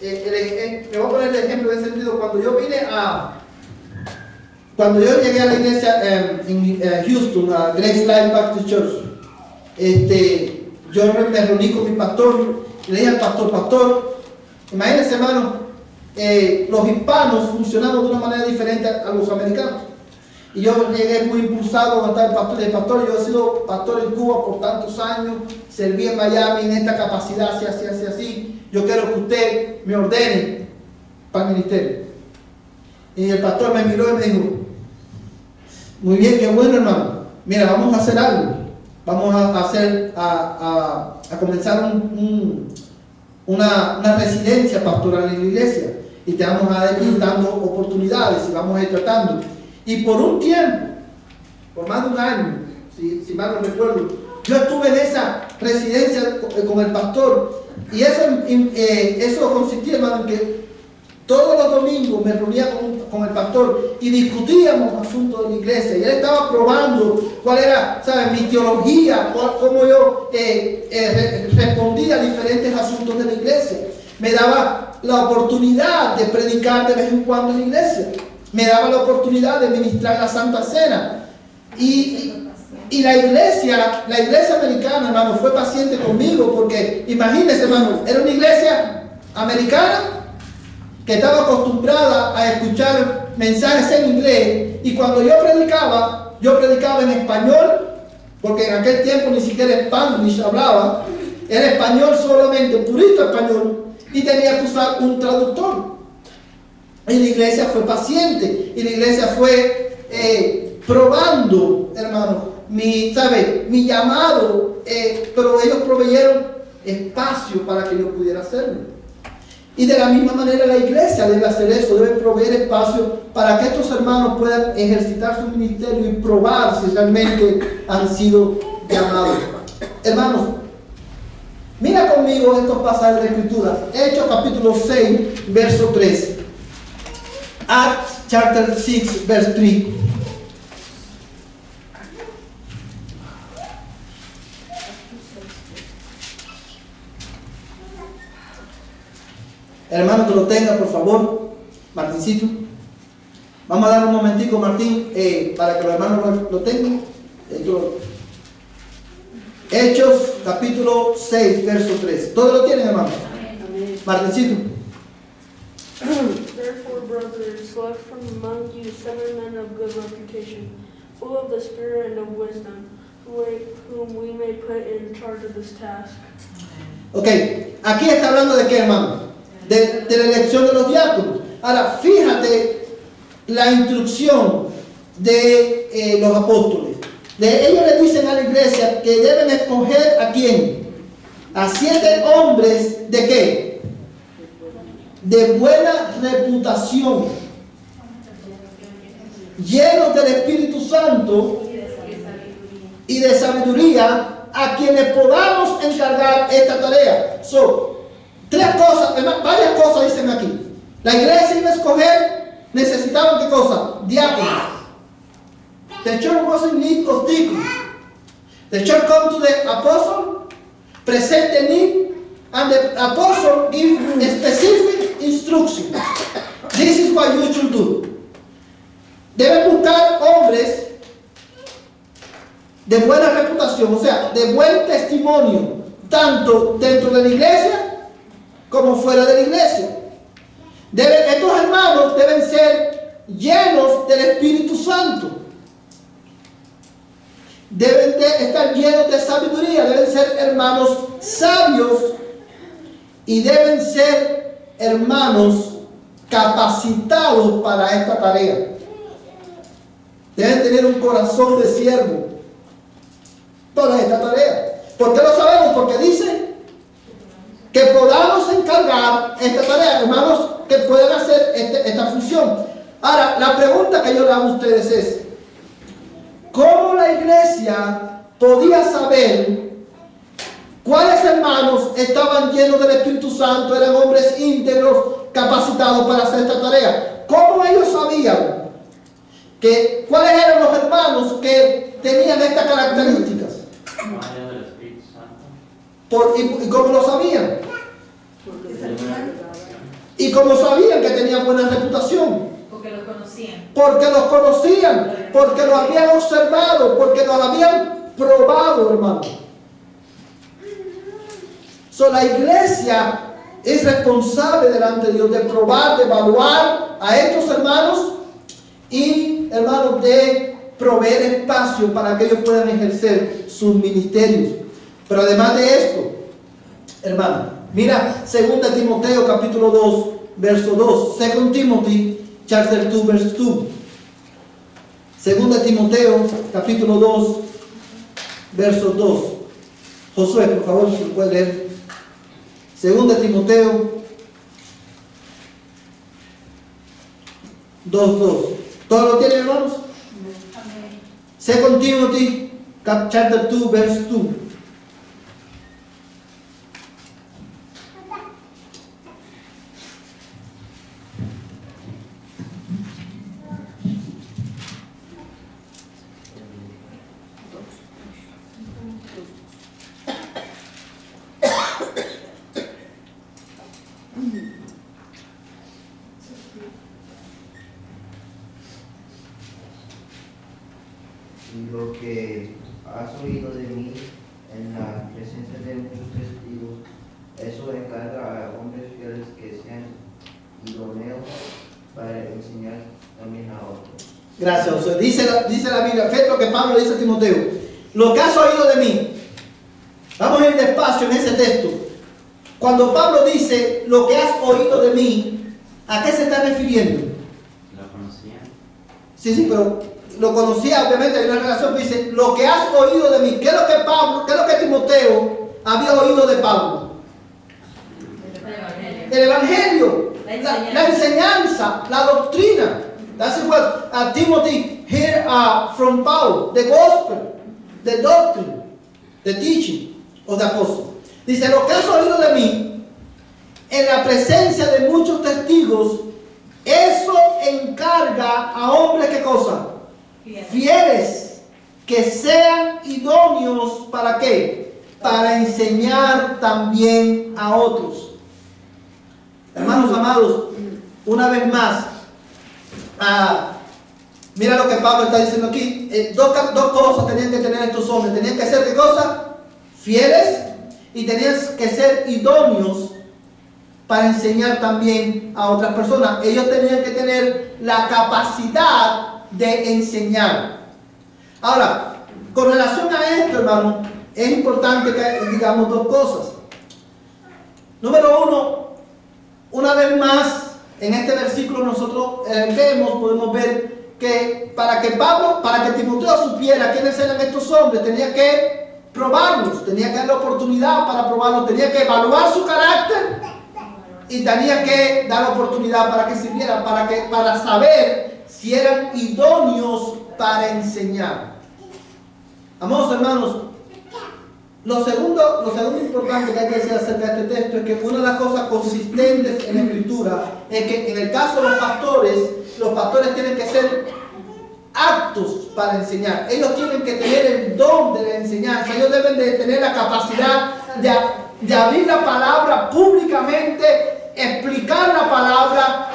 me voy a poner el ejemplo en ese sentido. Cuando yo llegué a la iglesia en Houston, a Grace Life Baptist Church, yo me reuní con mi pastor, le dije al pastor, imagínense, hermano, los hispanos funcionamos de una manera diferente a los americanos. Y yo llegué muy impulsado a estar el pastor. Yo he sido pastor en Cuba por tantos años, serví en Miami en esta capacidad, así. Yo quiero que usted me ordene para el ministerio. Y el pastor me miró y me dijo: muy bien, qué bueno, hermano. Mira, vamos a hacer algo. Vamos a comenzar una residencia pastoral en la iglesia. Y te vamos a ir dando oportunidades y vamos a ir tratando. Y por un tiempo, por más de un año, si mal no recuerdo, yo estuve en esa residencia con el pastor. Y eso consistía, hermano, en que todos los domingos me reunía con el pastor y discutíamos asuntos de la iglesia. Y él estaba probando cuál era, ¿sabes?, mi teología, cómo yo respondía a diferentes asuntos de la iglesia. Me daba la oportunidad de predicar de vez en cuando en la iglesia. Me daba la oportunidad de ministrar la Santa Cena. Y Y la iglesia americana, hermano, fue paciente conmigo porque, imagínense, hermano, era una iglesia americana que estaba acostumbrada a escuchar mensajes en inglés, y cuando yo predicaba en español, porque en aquel tiempo ni siquiera Spanglish hablaba, era español solamente, purito español, y tenía que usar un traductor. Y la iglesia fue paciente, y la iglesia fue probando, hermano, mi llamado, pero ellos proveyeron espacio para que yo pudiera hacerlo. Y de la misma manera la iglesia debe hacer eso, debe proveer espacio para que estos hermanos puedan ejercitar su ministerio y probar si realmente han sido llamados. Hermanos, mira conmigo estos pasajes de Escrituras. Hechos capítulo 6, verso 3. Acts chapter 6, verse 3. Hermano, que lo tenga, por favor. Martincito. Vamos a dar un momentico, Martín, para que los hermanos lo tengan. Hechos, capítulo 6, verso 3. ¿Todos lo tienen, hermano? Amén. Martincito. Therefore, brothers, select from among you 7 men of good reputation, full of the Spirit and of wisdom, whom we may put in charge of this task. Ok, aquí está hablando de qué, hermano? De la elección de los diáconos. Ahora, fíjate la instrucción de los apóstoles. Ellos le dicen a la iglesia que deben escoger ¿a quién? A 7 hombres ¿de qué? De buena reputación, llenos del Espíritu Santo y de sabiduría, a quienes podamos encargar esta tarea. Tres cosas, varias cosas dicen aquí. La iglesia iba a escoger, necesitaban ¿qué cosa? Diáconos. The church was in need of deacons. The church come to the apostle, present the need, and the apostle give specific instructions. This is what you should do. Deben buscar hombres de buena reputación, o sea, de buen testimonio, tanto dentro de la iglesia como fuera de la iglesia. Estos hermanos deben ser llenos del Espíritu Santo. Deben de estar llenos de sabiduría, deben ser hermanos sabios y deben ser hermanos capacitados para esta tarea. Deben tener un corazón de siervo para esta tarea. ¿Por qué lo sabemos? Porque dice que podamos encargar esta tarea, hermanos, que puedan hacer esta función. Ahora, la pregunta que yo le hago a ustedes es: ¿cómo la iglesia podía saber cuáles hermanos estaban llenos del Espíritu Santo, eran hombres íntegros, capacitados para hacer esta tarea? ¿Cómo ellos sabían cuáles eran los hermanos que tenían estas características? ¿Y cómo lo sabían? ¿Y cómo sabían que tenían buena reputación? Porque los conocían. Porque los conocían, porque los habían observado, porque los habían probado, hermano. La iglesia es responsable delante de Dios de probar, de evaluar a estos hermanos y, hermanos, de proveer espacio para que ellos puedan ejercer sus ministerios. Pero además de esto, hermano, mira 2 Timoteo capítulo 2, verso 2. 2 Timothy chapter 2, verse 2. 2 Timoteo capítulo 2, verso 2. Josué, por favor, si lo puede leer. 2 Timoteo 2, 2. ¿Todos lo tienen, hermanos? 2 Timothy chapter 2, verse 2. Lo que has oído de mí en la presencia de muchos testigos, eso encarga a hombres fieles que sean idóneos para enseñar también a otros. Gracias, José. Dice la Biblia, fíjate lo que Pablo dice a Timoteo. Lo que has oído de mí. Vamos a ir despacio en ese texto. Cuando Pablo dice lo que has oído de mí, ¿a qué se está refiriendo? Lo conocían. Sí, pero lo conocía, obviamente hay una relación, pero dice lo que has oído de mí. ¿Qué es lo que Timoteo había oído de Pablo? El Evangelio, la enseñanza, la doctrina. That's what Timothy heard from Paul, the gospel, the doctrine, the teaching of the apostle. Dice, lo que has oído de mí, en la presencia de muchos testigos, eso encarga a hombres, ¿qué cosa? Fieles, que sean idóneos, ¿para qué? Para enseñar también a otros. Hermanos amados, una vez más, mira lo que Pablo está diciendo aquí. Dos cosas tenían que tener estos hombres. Tenían que ser, ¿qué cosa? Fieles, y tenían que ser idóneos para enseñar también a otras personas. Ellos tenían que tener la capacidad de enseñar. Ahora, con relación a esto, hermano, es importante que digamos dos cosas. Número uno, una vez más, en este versículo nosotros podemos ver que para que Timoteo supiera quiénes eran estos hombres, tenía que probarlos, tenía que dar la oportunidad para probarlos, tenía que evaluar su carácter y tenía que dar la oportunidad para que sirvieran, para saber si eran idóneos para enseñar. Amados hermanos, lo segundo importante que hay que decir acerca de este texto es que una de las cosas consistentes en la Escritura es que en el caso de los pastores tienen que ser aptos para enseñar. Ellos tienen que tener el don de la enseñanza. Ellos deben de tener la capacidad de abrir la palabra públicamente, explicar la palabra,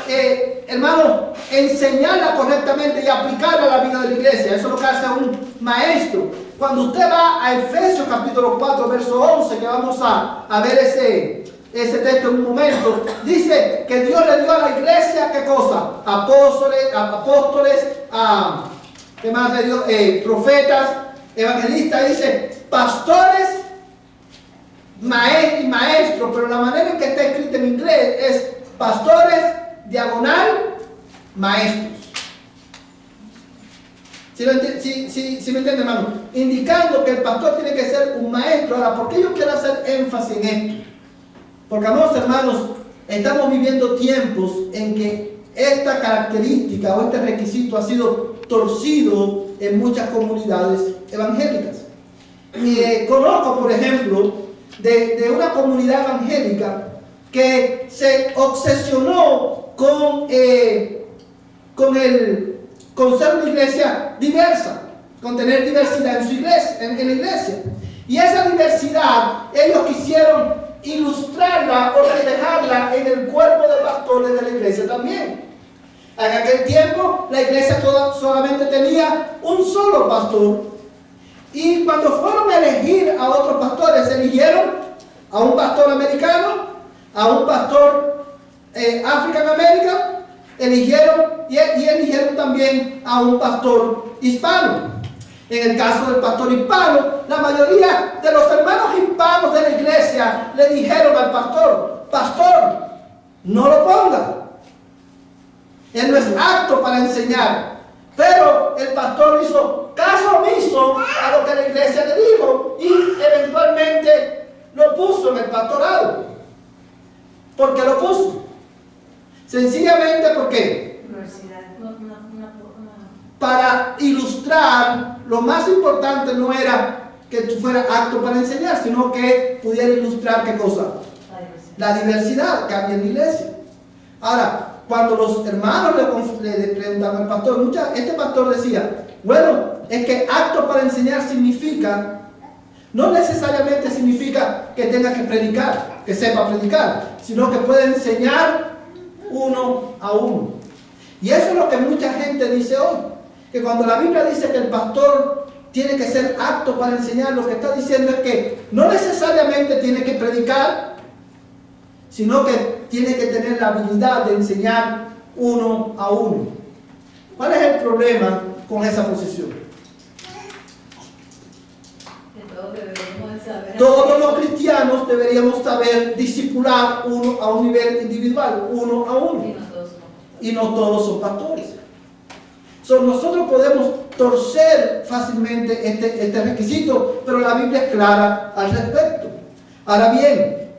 hermano, enseñarla correctamente y aplicarla a la vida de la iglesia. Eso es lo que hace un maestro. Cuando usted va a Efesios capítulo 4, verso 11, que vamos a ver ese texto en un momento, dice que Dios le dio a la iglesia, ¿qué cosa? Apóstoles, ¿qué más le dio? Profetas, evangelistas, dice pastores y maestros, pero la manera en que está escrito en inglés es pastores, diagonal, maestros. ¿Sí me entiende, hermano? Indicando que el pastor tiene que ser un maestro. Ahora, ¿por qué yo quiero hacer énfasis en esto? Porque, amados hermanos, estamos viviendo tiempos en que esta característica o este requisito ha sido torcido en muchas comunidades evangélicas. Y conozco, por ejemplo, de una comunidad evangélica que se obsesionó con ser una iglesia diversa, con tener diversidad en su iglesia, en la iglesia. Y esa diversidad ellos quisieron ilustrarla o reflejarla en el cuerpo de pastores de la iglesia también. En aquel tiempo la iglesia solamente tenía un solo pastor, y cuando fueron a elegir a otros pastores, eligieron a un pastor americano, a un pastor African American, eligieron también a un pastor hispano. En el caso del pastor hispano, la mayoría de los hermanos hispanos de la iglesia le dijeron al pastor, no lo ponga, él no es apto para enseñar. Pero el pastor hizo caso omiso a lo que la iglesia le dijo y eventualmente lo puso en el pastorado. ¿Por qué lo puso? Sencillamente porque para ilustrar, lo más importante no era que tú fueras apto para enseñar, sino que pudiera ilustrar ¿qué cosa? La diversidad que había en la iglesia. Ahora, cuando los hermanos le preguntaban al pastor, este pastor decía, bueno, es que apto para enseñar no necesariamente significa que tenga que predicar, que sepa predicar, sino que puede enseñar uno a uno. Y eso es lo que mucha gente dice hoy, que cuando la Biblia dice que el pastor tiene que ser apto para enseñar. Lo que está diciendo es que no necesariamente tiene que predicar, sino que tiene que tener la habilidad de enseñar uno a uno. ¿Cuál es el problema con esa posición? Todos los cristianos deberíamos saber discipular uno a un nivel individual, uno a uno. Y no todos son pastores. Nosotros podemos torcer fácilmente este requisito, pero la Biblia es clara al respecto. Ahora bien,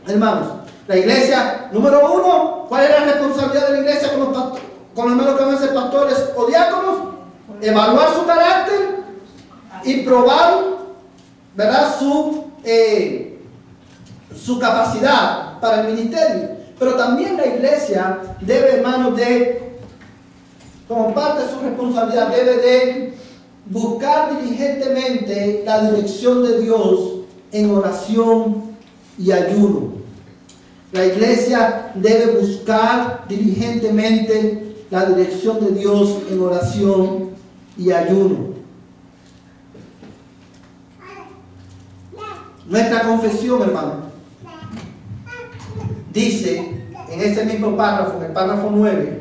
hermanos, la iglesia, número uno, ¿cuál es la responsabilidad de la iglesia con los hermanos que van a ser pastores o diáconos? Evaluar su carácter y probar, ¿verdad?, su capacidad para el ministerio. Pero también la iglesia debe, hermanos, como parte de su responsabilidad, debe de buscar diligentemente la dirección de Dios en oración y ayuno. La iglesia debe buscar diligentemente la dirección de Dios en oración y ayuno. Nuestra confesión, hermano, dice en ese mismo párrafo, en el párrafo 9,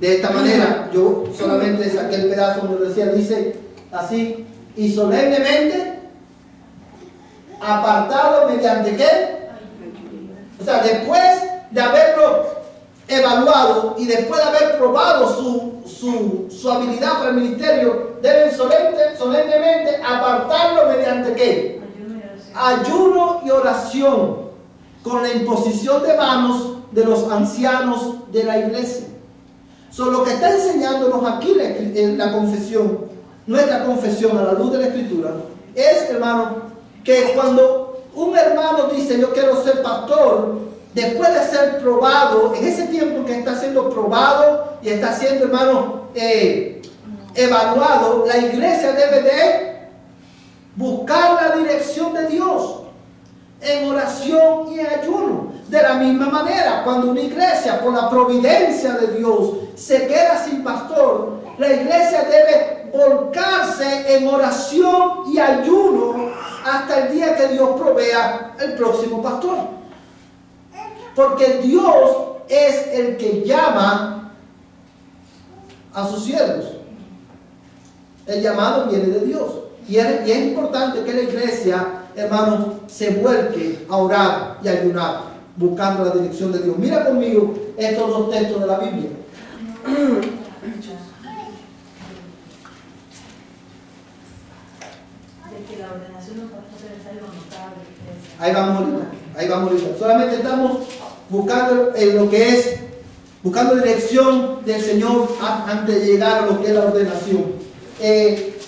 de esta manera, yo solamente saqué el pedazo donde lo decía, dice así: y solemnemente, apartado mediante ¿qué? O sea, después de haberlo evaluado y después de haber probado su habilidad para el ministerio, deben solemnemente apartarlo mediante ¿qué? Ayuno y oración, con la imposición de manos de los ancianos de la iglesia. Lo que está enseñándonos aquí la confesión, nuestra confesión a la luz de la Escritura, es, hermano, que cuando un hermano dice yo quiero ser pastor, después de ser probado, en ese tiempo que está siendo probado y está siendo, hermano, evaluado, la iglesia debe de buscar la dirección de Dios en oración y ayuno. De la misma manera, cuando una iglesia, por la providencia de Dios, se queda sin pastor, la iglesia debe volcarse en oración y ayuno hasta el día que Dios provea el próximo pastor. Porque Dios es el que llama a sus siervos. El llamado viene de Dios. Y es importante que la iglesia, hermano, se vuelque a orar y ayunar, buscando la dirección de Dios. Mira conmigo estos dos textos de la Biblia. Ahí vamos ahorita. Solamente estamos buscando lo que es, buscando dirección del Señor antes de llegar a lo que es la ordenación.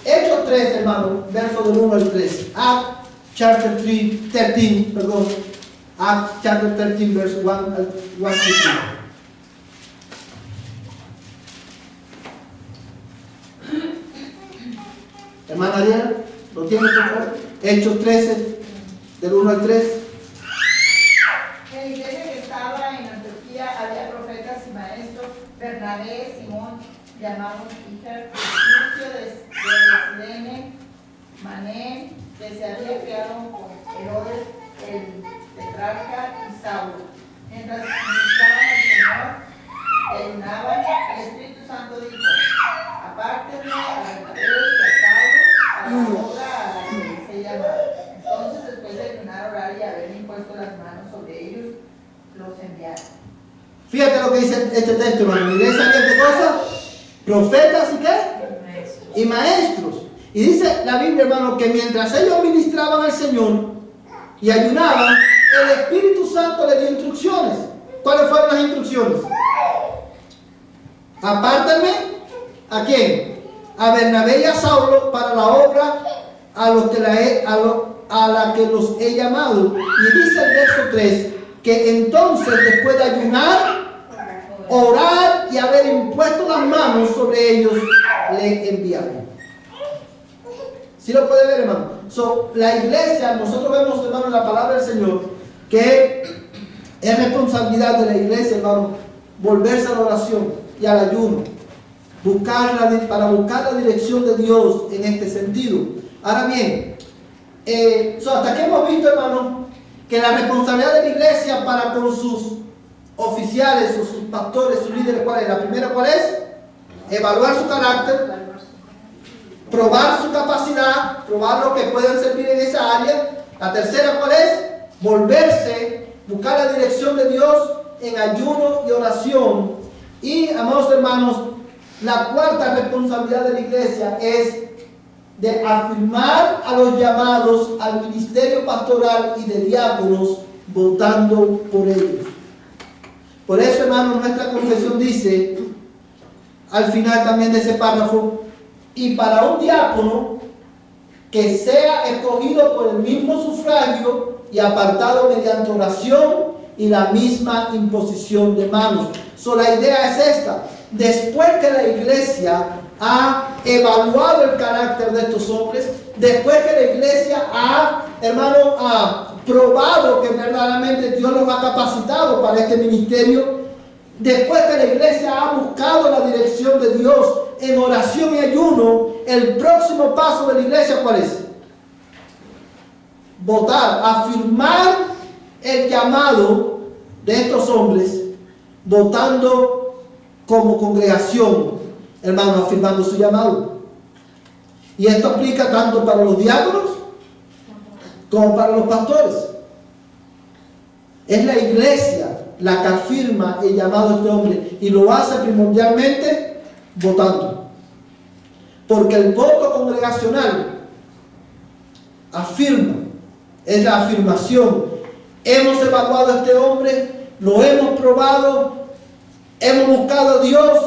Hechos 3, hermano, verso del 1 al 3. Acts chapter 13, perdón. Acts chapter 13, verse 1 to 3. Hermana Ariana, ¿lo tiene por favor? Hechos 13, del 1 al 3. En la iglesia que estaba en Antioquía había profetas y maestros: Bernabé, Simón, llamado Peter, Lucio de Sirene, Mané, que se había criado con Herodes el tetrarca, y Saulo. Mientras ministraban al Señor, ayunaban, el Espíritu Santo dijo: apártenme a Bernabé y a Saulo a la obra a la que les he llamado. Entonces, después de ayunar, orar y haber impuesto las manos sobre ellos, los enviaron. Fíjate lo que dice este texto, hermano. La iglesia había ¿qué cosa? Profetas y ¿qué? Y maestros. Y dice la Biblia, hermano, que mientras ellos ministraban al Señor y ayunaban, el Espíritu Santo les dio instrucciones. ¿Cuáles fueron las instrucciones? Apártenme, ¿a quién? A Bernabé y a Saulo para la obra a la que los he llamado. Y dice el verso 3 que entonces, después de ayunar, orar y haber impuesto las manos sobre ellos, le enviaron. ¿Sí lo puede ver, hermano? La iglesia, nosotros vemos, hermano, en la palabra del Señor, que es responsabilidad de la iglesia, hermano, volverse a la oración y al ayuno. para buscar la dirección de Dios en este sentido. Ahora bien, hasta aquí hemos visto, hermano, que la responsabilidad de la iglesia para con sus oficiales o sus pastores, sus líderes, ¿cuál es? La primera, ¿cuál es? Evaluar su carácter, probar su capacidad, probar lo que pueden servir en esa área. La tercera, ¿cuál es? Volverse, buscar la dirección de Dios en ayuno y oración. Y, amados hermanos, la cuarta responsabilidad de la iglesia es de afirmar a los llamados al ministerio pastoral y de diáconos, votando por ellos. Por eso, hermanos, nuestra confesión dice, al final también de ese párrafo, y para un diácono que sea escogido por el mismo sufragio y apartado mediante oración y la misma imposición de manos. La idea es esta: después que la iglesia ha evaluado el carácter de estos hombres, después que la iglesia ha probado que verdaderamente Dios los ha capacitado para este ministerio, después que la iglesia ha buscado la dirección de Dios en oración y ayuno, el próximo paso de la iglesia, ¿cuál es? Votar, afirmar el llamado de estos hombres, votando como congregación, hermano, afirmando su llamado. Y esto aplica tanto para los diáconos como para los pastores. Es la iglesia la que afirma el llamado de este hombre, y lo hace primordialmente votando. Porque el voto congregacional afirma, es la afirmación. Hemos evaluado a este hombre, lo hemos probado, hemos buscado a Dios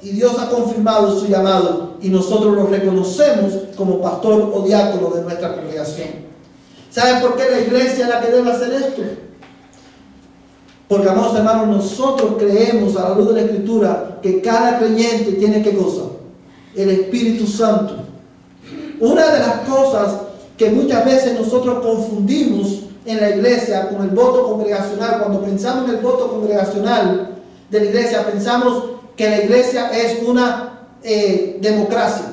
y Dios ha confirmado su llamado, y nosotros lo reconocemos como pastor o diácono de nuestra congregación. ¿Saben por qué la iglesia es la que debe hacer esto? Porque, amados hermanos, nosotros creemos a la luz de la Escritura que cada creyente tiene ¿qué cosa? El Espíritu Santo. Una de las cosas que muchas veces nosotros confundimos en la iglesia con el voto congregacional, cuando pensamos en el voto congregacional de la iglesia, pensamos que la iglesia es una democracia.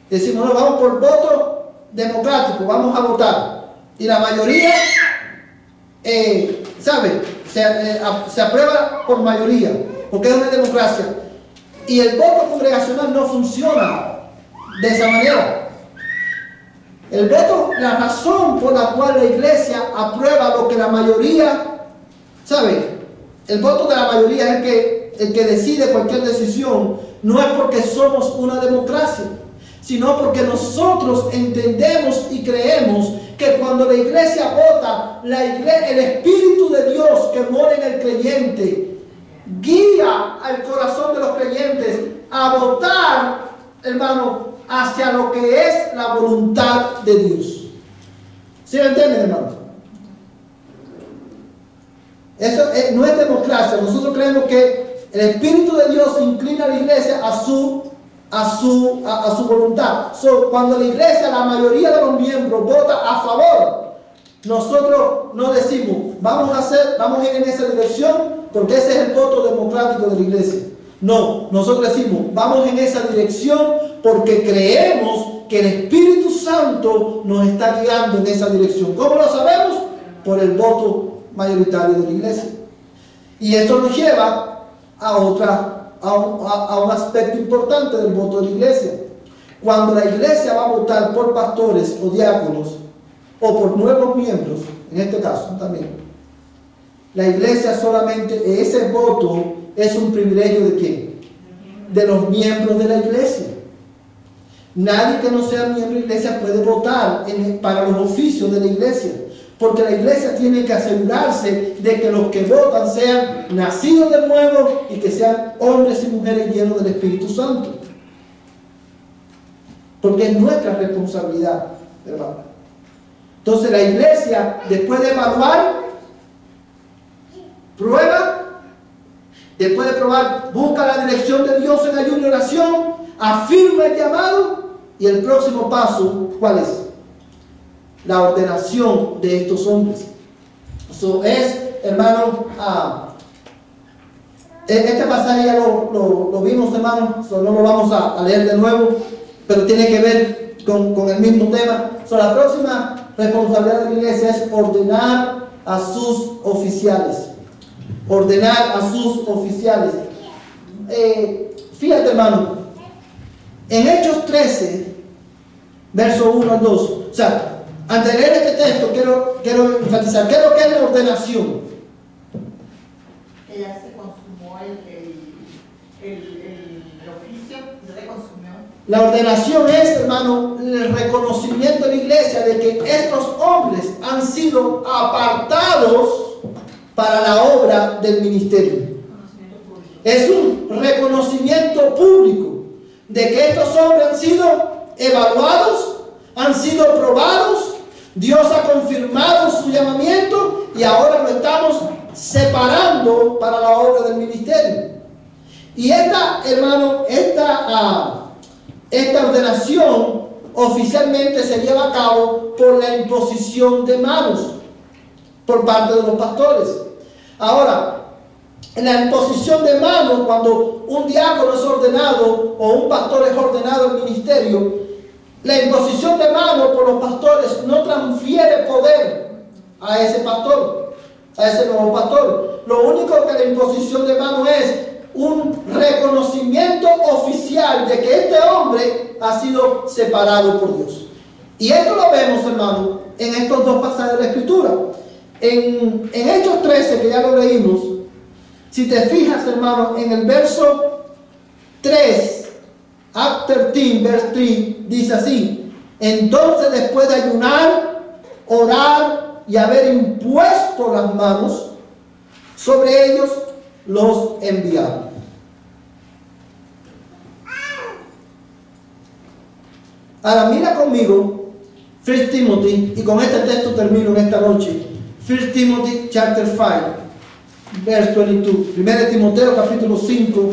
Decimos, no, vamos por voto democrático, vamos a votar. Y la mayoría, se aprueba por mayoría, porque es una democracia. Y el voto congregacional no funciona de esa manera. El voto, la razón por la cual la iglesia aprueba lo que la mayoría, el voto de la mayoría es el que decide cualquier decisión, no es porque somos una democracia, sino porque nosotros entendemos y creemos que cuando la iglesia vota, el Espíritu de Dios que mora en el creyente guía al corazón de los creyentes a votar, hermano, hacia lo que es la voluntad de Dios. ¿Sí lo entienden, hermano? Eso no es democracia. Nosotros creemos que el Espíritu de Dios inclina a la iglesia a su voluntad. Cuando la iglesia, la mayoría de los miembros vota a favor, nosotros no decimos vamos a ir en esa dirección porque ese es el voto democrático de la iglesia. No, nosotros decimos vamos en esa dirección porque creemos que el Espíritu Santo nos está guiando en esa dirección. ¿Cómo lo sabemos? Por el voto mayoritario de la iglesia. Y esto nos lleva a un aspecto importante del voto de la iglesia. Cuando la iglesia va a votar por pastores o diáconos o por nuevos miembros, en este caso también, la iglesia solamente, ese voto es un privilegio ¿de quién? De los miembros de la iglesia. Nadie que no sea miembro de la iglesia puede votar para los oficios de la iglesia, porque la iglesia tiene que asegurarse de que los que votan sean nacidos de nuevo y que sean hombres y mujeres llenos del Espíritu Santo, porque es nuestra responsabilidad, hermano. Entonces la iglesia, después de evaluar, prueba, después de probar, busca la dirección de Dios en ayuno y oración, afirma el llamado, y el próximo paso, ¿cuál es? La ordenación de estos hombres. Eso es, hermano, Este pasaje ya lo vimos, hermanos, no lo vamos a leer de nuevo, pero tiene que ver con el mismo tema. La próxima responsabilidad de la iglesia es ordenar a sus oficiales. Ordenar a sus oficiales. Fíjate, hermano, en Hechos 13, verso 1 al 2. O sea, antes de leer este texto, quiero enfatizar, ¿qué es lo que es la ordenación? Que ya se consumó el oficio, ya se consumió. La ordenación es, hermano, el reconocimiento de la iglesia de que estos hombres han sido apartados para la obra del ministerio. Es un reconocimiento público de que estos hombres han sido evaluados, han sido probados, Dios ha confirmado su llamamiento y ahora lo estamos separando para la obra del ministerio. Y esta, hermano, esta ordenación oficialmente se lleva a cabo por la imposición de manos por parte de los pastores. Ahora, en la imposición de manos, cuando un diácono es ordenado o un pastor es ordenado al ministerio, la imposición de manos por los pastores no transfiere poder a ese pastor, a ese nuevo pastor. Lo único que la imposición de manos es un reconocimiento oficial de que este hombre ha sido separado por Dios. Y esto lo vemos, hermano, en estos dos pasajes de la Escritura. En Hechos 13, que ya lo leímos, si te fijas, hermano, en el verso 3, Act 13, verse 3, dice así: entonces, después de ayunar, orar y haber impuesto las manos sobre ellos, los enviaron. Ahora mira conmigo 1 Timothy, y con este texto termino en esta noche. 1 Timothy chapter 5, verse 22. 1 Timoteo capítulo 5,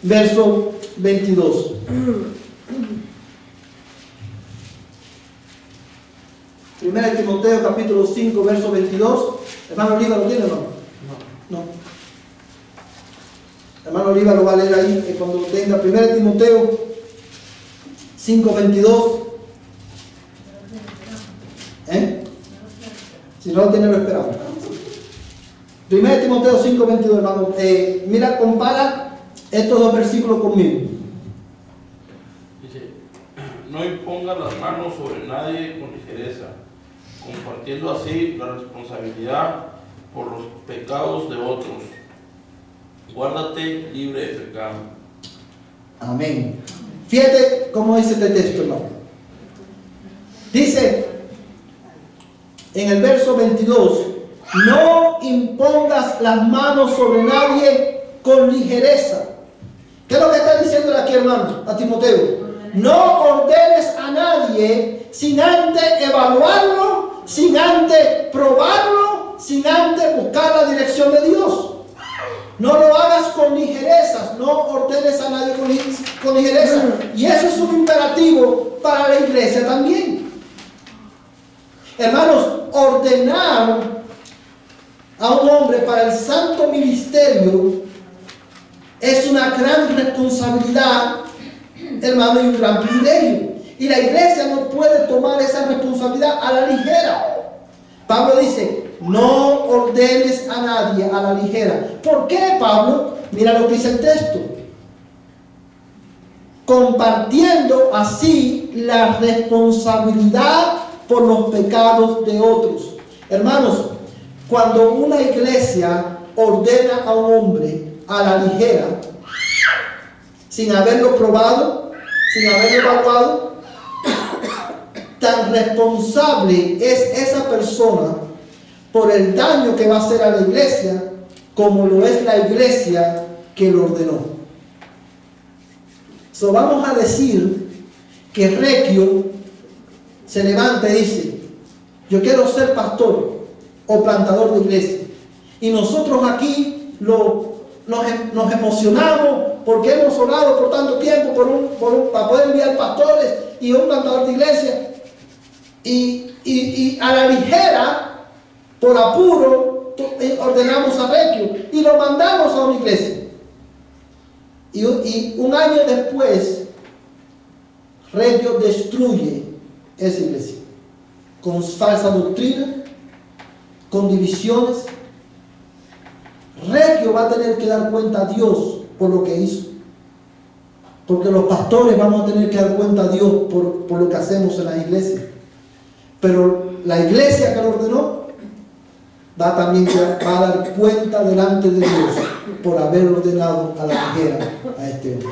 verso 22. 1 Timoteo capítulo 5, verso 22. Hermano Oliva, ¿lo tiene o no? No. Hermano Oliva lo va a leer ahí cuando lo tenga. 1 Timoteo 5, 22. Si no lo tiene, lo esperamos. 1 Timoteo 5, 22, hermano. Mira, compara estos dos versículos conmigo. Dice: no impongas las manos sobre nadie con ligereza, compartiendo así la responsabilidad por los pecados de otros. Guárdate libre de pecado. Amén. Fíjate cómo dice este texto, hermano. Dice en el verso 22: no impongas las manos sobre nadie con ligereza. ¿Qué es lo que está diciendo aquí, hermano, a Timoteo? No ordenes a nadie sin antes evaluarlo, sin antes probarlo, sin antes buscar la dirección de Dios. No lo hagas con ligerezas, no ordenes a nadie con ligereza. Y eso es un imperativo para la iglesia también. Hermanos, ordenar a un hombre para el santo ministerio es una gran responsabilidad, hermano, y un gran privilegio. Y la iglesia no puede tomar esa responsabilidad a la ligera. Pablo dice: no ordenes a nadie a la ligera. ¿Por qué, Pablo? Mira lo que dice el texto: compartiendo así la responsabilidad por los pecados de otros. Hermanos, cuando una iglesia ordena a un hombre a la ligera, sin haberlo probado, sin haberlo evaluado, tan responsable es esa persona por el daño que va a hacer a la iglesia como lo es la iglesia que lo ordenó. Vamos a decir que Requio se levanta y dice: yo quiero ser pastor o plantador de iglesia. Y nosotros aquí nos emocionamos porque hemos orado por tanto tiempo para poder enviar pastores y un plantador de iglesia. Y a la ligera, por apuro, ordenamos a Requio y lo mandamos a una iglesia. Y un año después, Regio destruye esa iglesia con falsa doctrina, con divisiones. Regio va a tener que dar cuenta a Dios por lo que hizo, porque los pastores vamos a tener que dar cuenta a Dios por lo que hacemos en la iglesia. Pero la iglesia que lo ordenó va a dar cuenta delante de Dios por haber ordenado a la tijera a este hombre.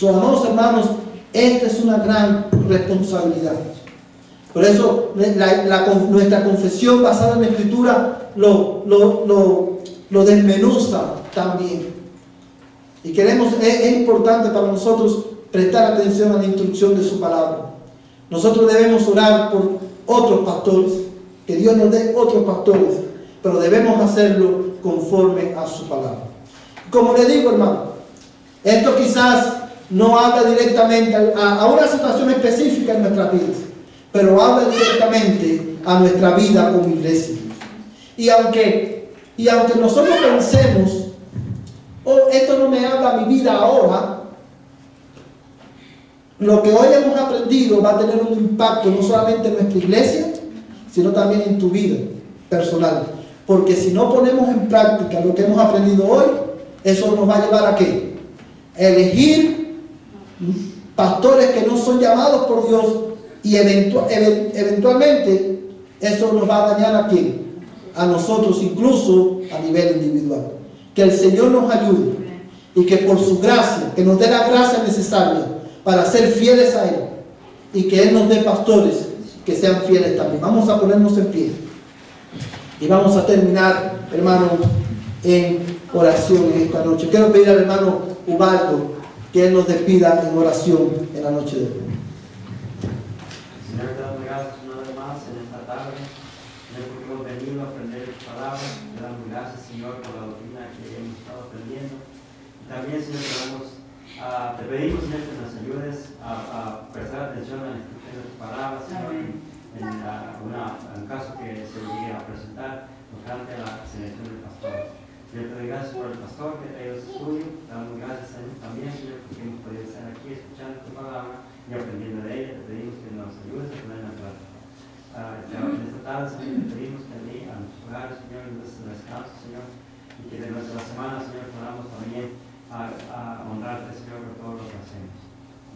Amados hermanos, esta es una gran responsabilidad. Por eso nuestra confesión basada en la Escritura lo desmenuza también. Y es importante para nosotros prestar atención a la instrucción de su palabra. Nosotros debemos orar por otros pastores, que Dios nos dé otros pastores, pero debemos hacerlo conforme a su palabra. Como le digo, hermano, esto quizás no habla directamente a una situación específica en nuestras vidas, pero habla directamente a nuestra vida como iglesia. Y aunque nosotros pensemos, esto no me habla a mi vida ahora, lo que hoy hemos aprendido va a tener un impacto no solamente en nuestra iglesia, sino también en tu vida personal. Porque si no ponemos en práctica lo que hemos aprendido hoy, eso nos va a llevar a ¿qué? A elegir pastores que no son llamados por Dios, y eventualmente eso nos va a dañar ¿a quién? A nosotros, incluso a nivel individual. Que el Señor nos ayude y que por su gracia, que nos dé la gracia necesaria para ser fieles a Él, y que Él nos dé pastores que sean fieles también. Vamos a ponernos en pie y vamos a terminar, hermano, en oración en esta noche. Quiero pedir al hermano Ubaldo que Él nos despida en oración en la noche de hoy. Señor, te damos gracias una vez más en esta tarde, Señor, porque hemos venido a aprender tu palabra. Te damos gracias, Señor, por la doctrina que hemos estado aprendiendo. Y también, Señor, te pedimos, Señor, que nos ayudes a prestar atención a la instrucción de tu palabra, Señor, en caso que se llegue a presentar durante la selección de pastores. Señor, te doy gracias por el pastor que ha traído su estudio. Te damos gracias también, Señor, porque hemos podido estar aquí escuchando tu palabra y aprendiendo de ella. Te pedimos que nos ayudes a ponerla en práctica. En esta tarde, Señor, te pedimos que a nuestros hogares, Señor, nos des el descanso, Señor, y que de nuestra semana, Señor, podamos también a honrarte, Señor, por todo lo que hacemos.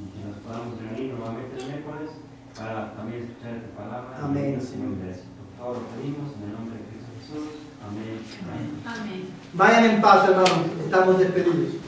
Y que nos podamos reunir nuevamente el miércoles para también escuchar tu palabra. Amén, Señor. Por todo lo pedimos en el nombre de Cristo Jesús. Amén. Amén. Vayan en paz, hermanos. Estamos despedidos.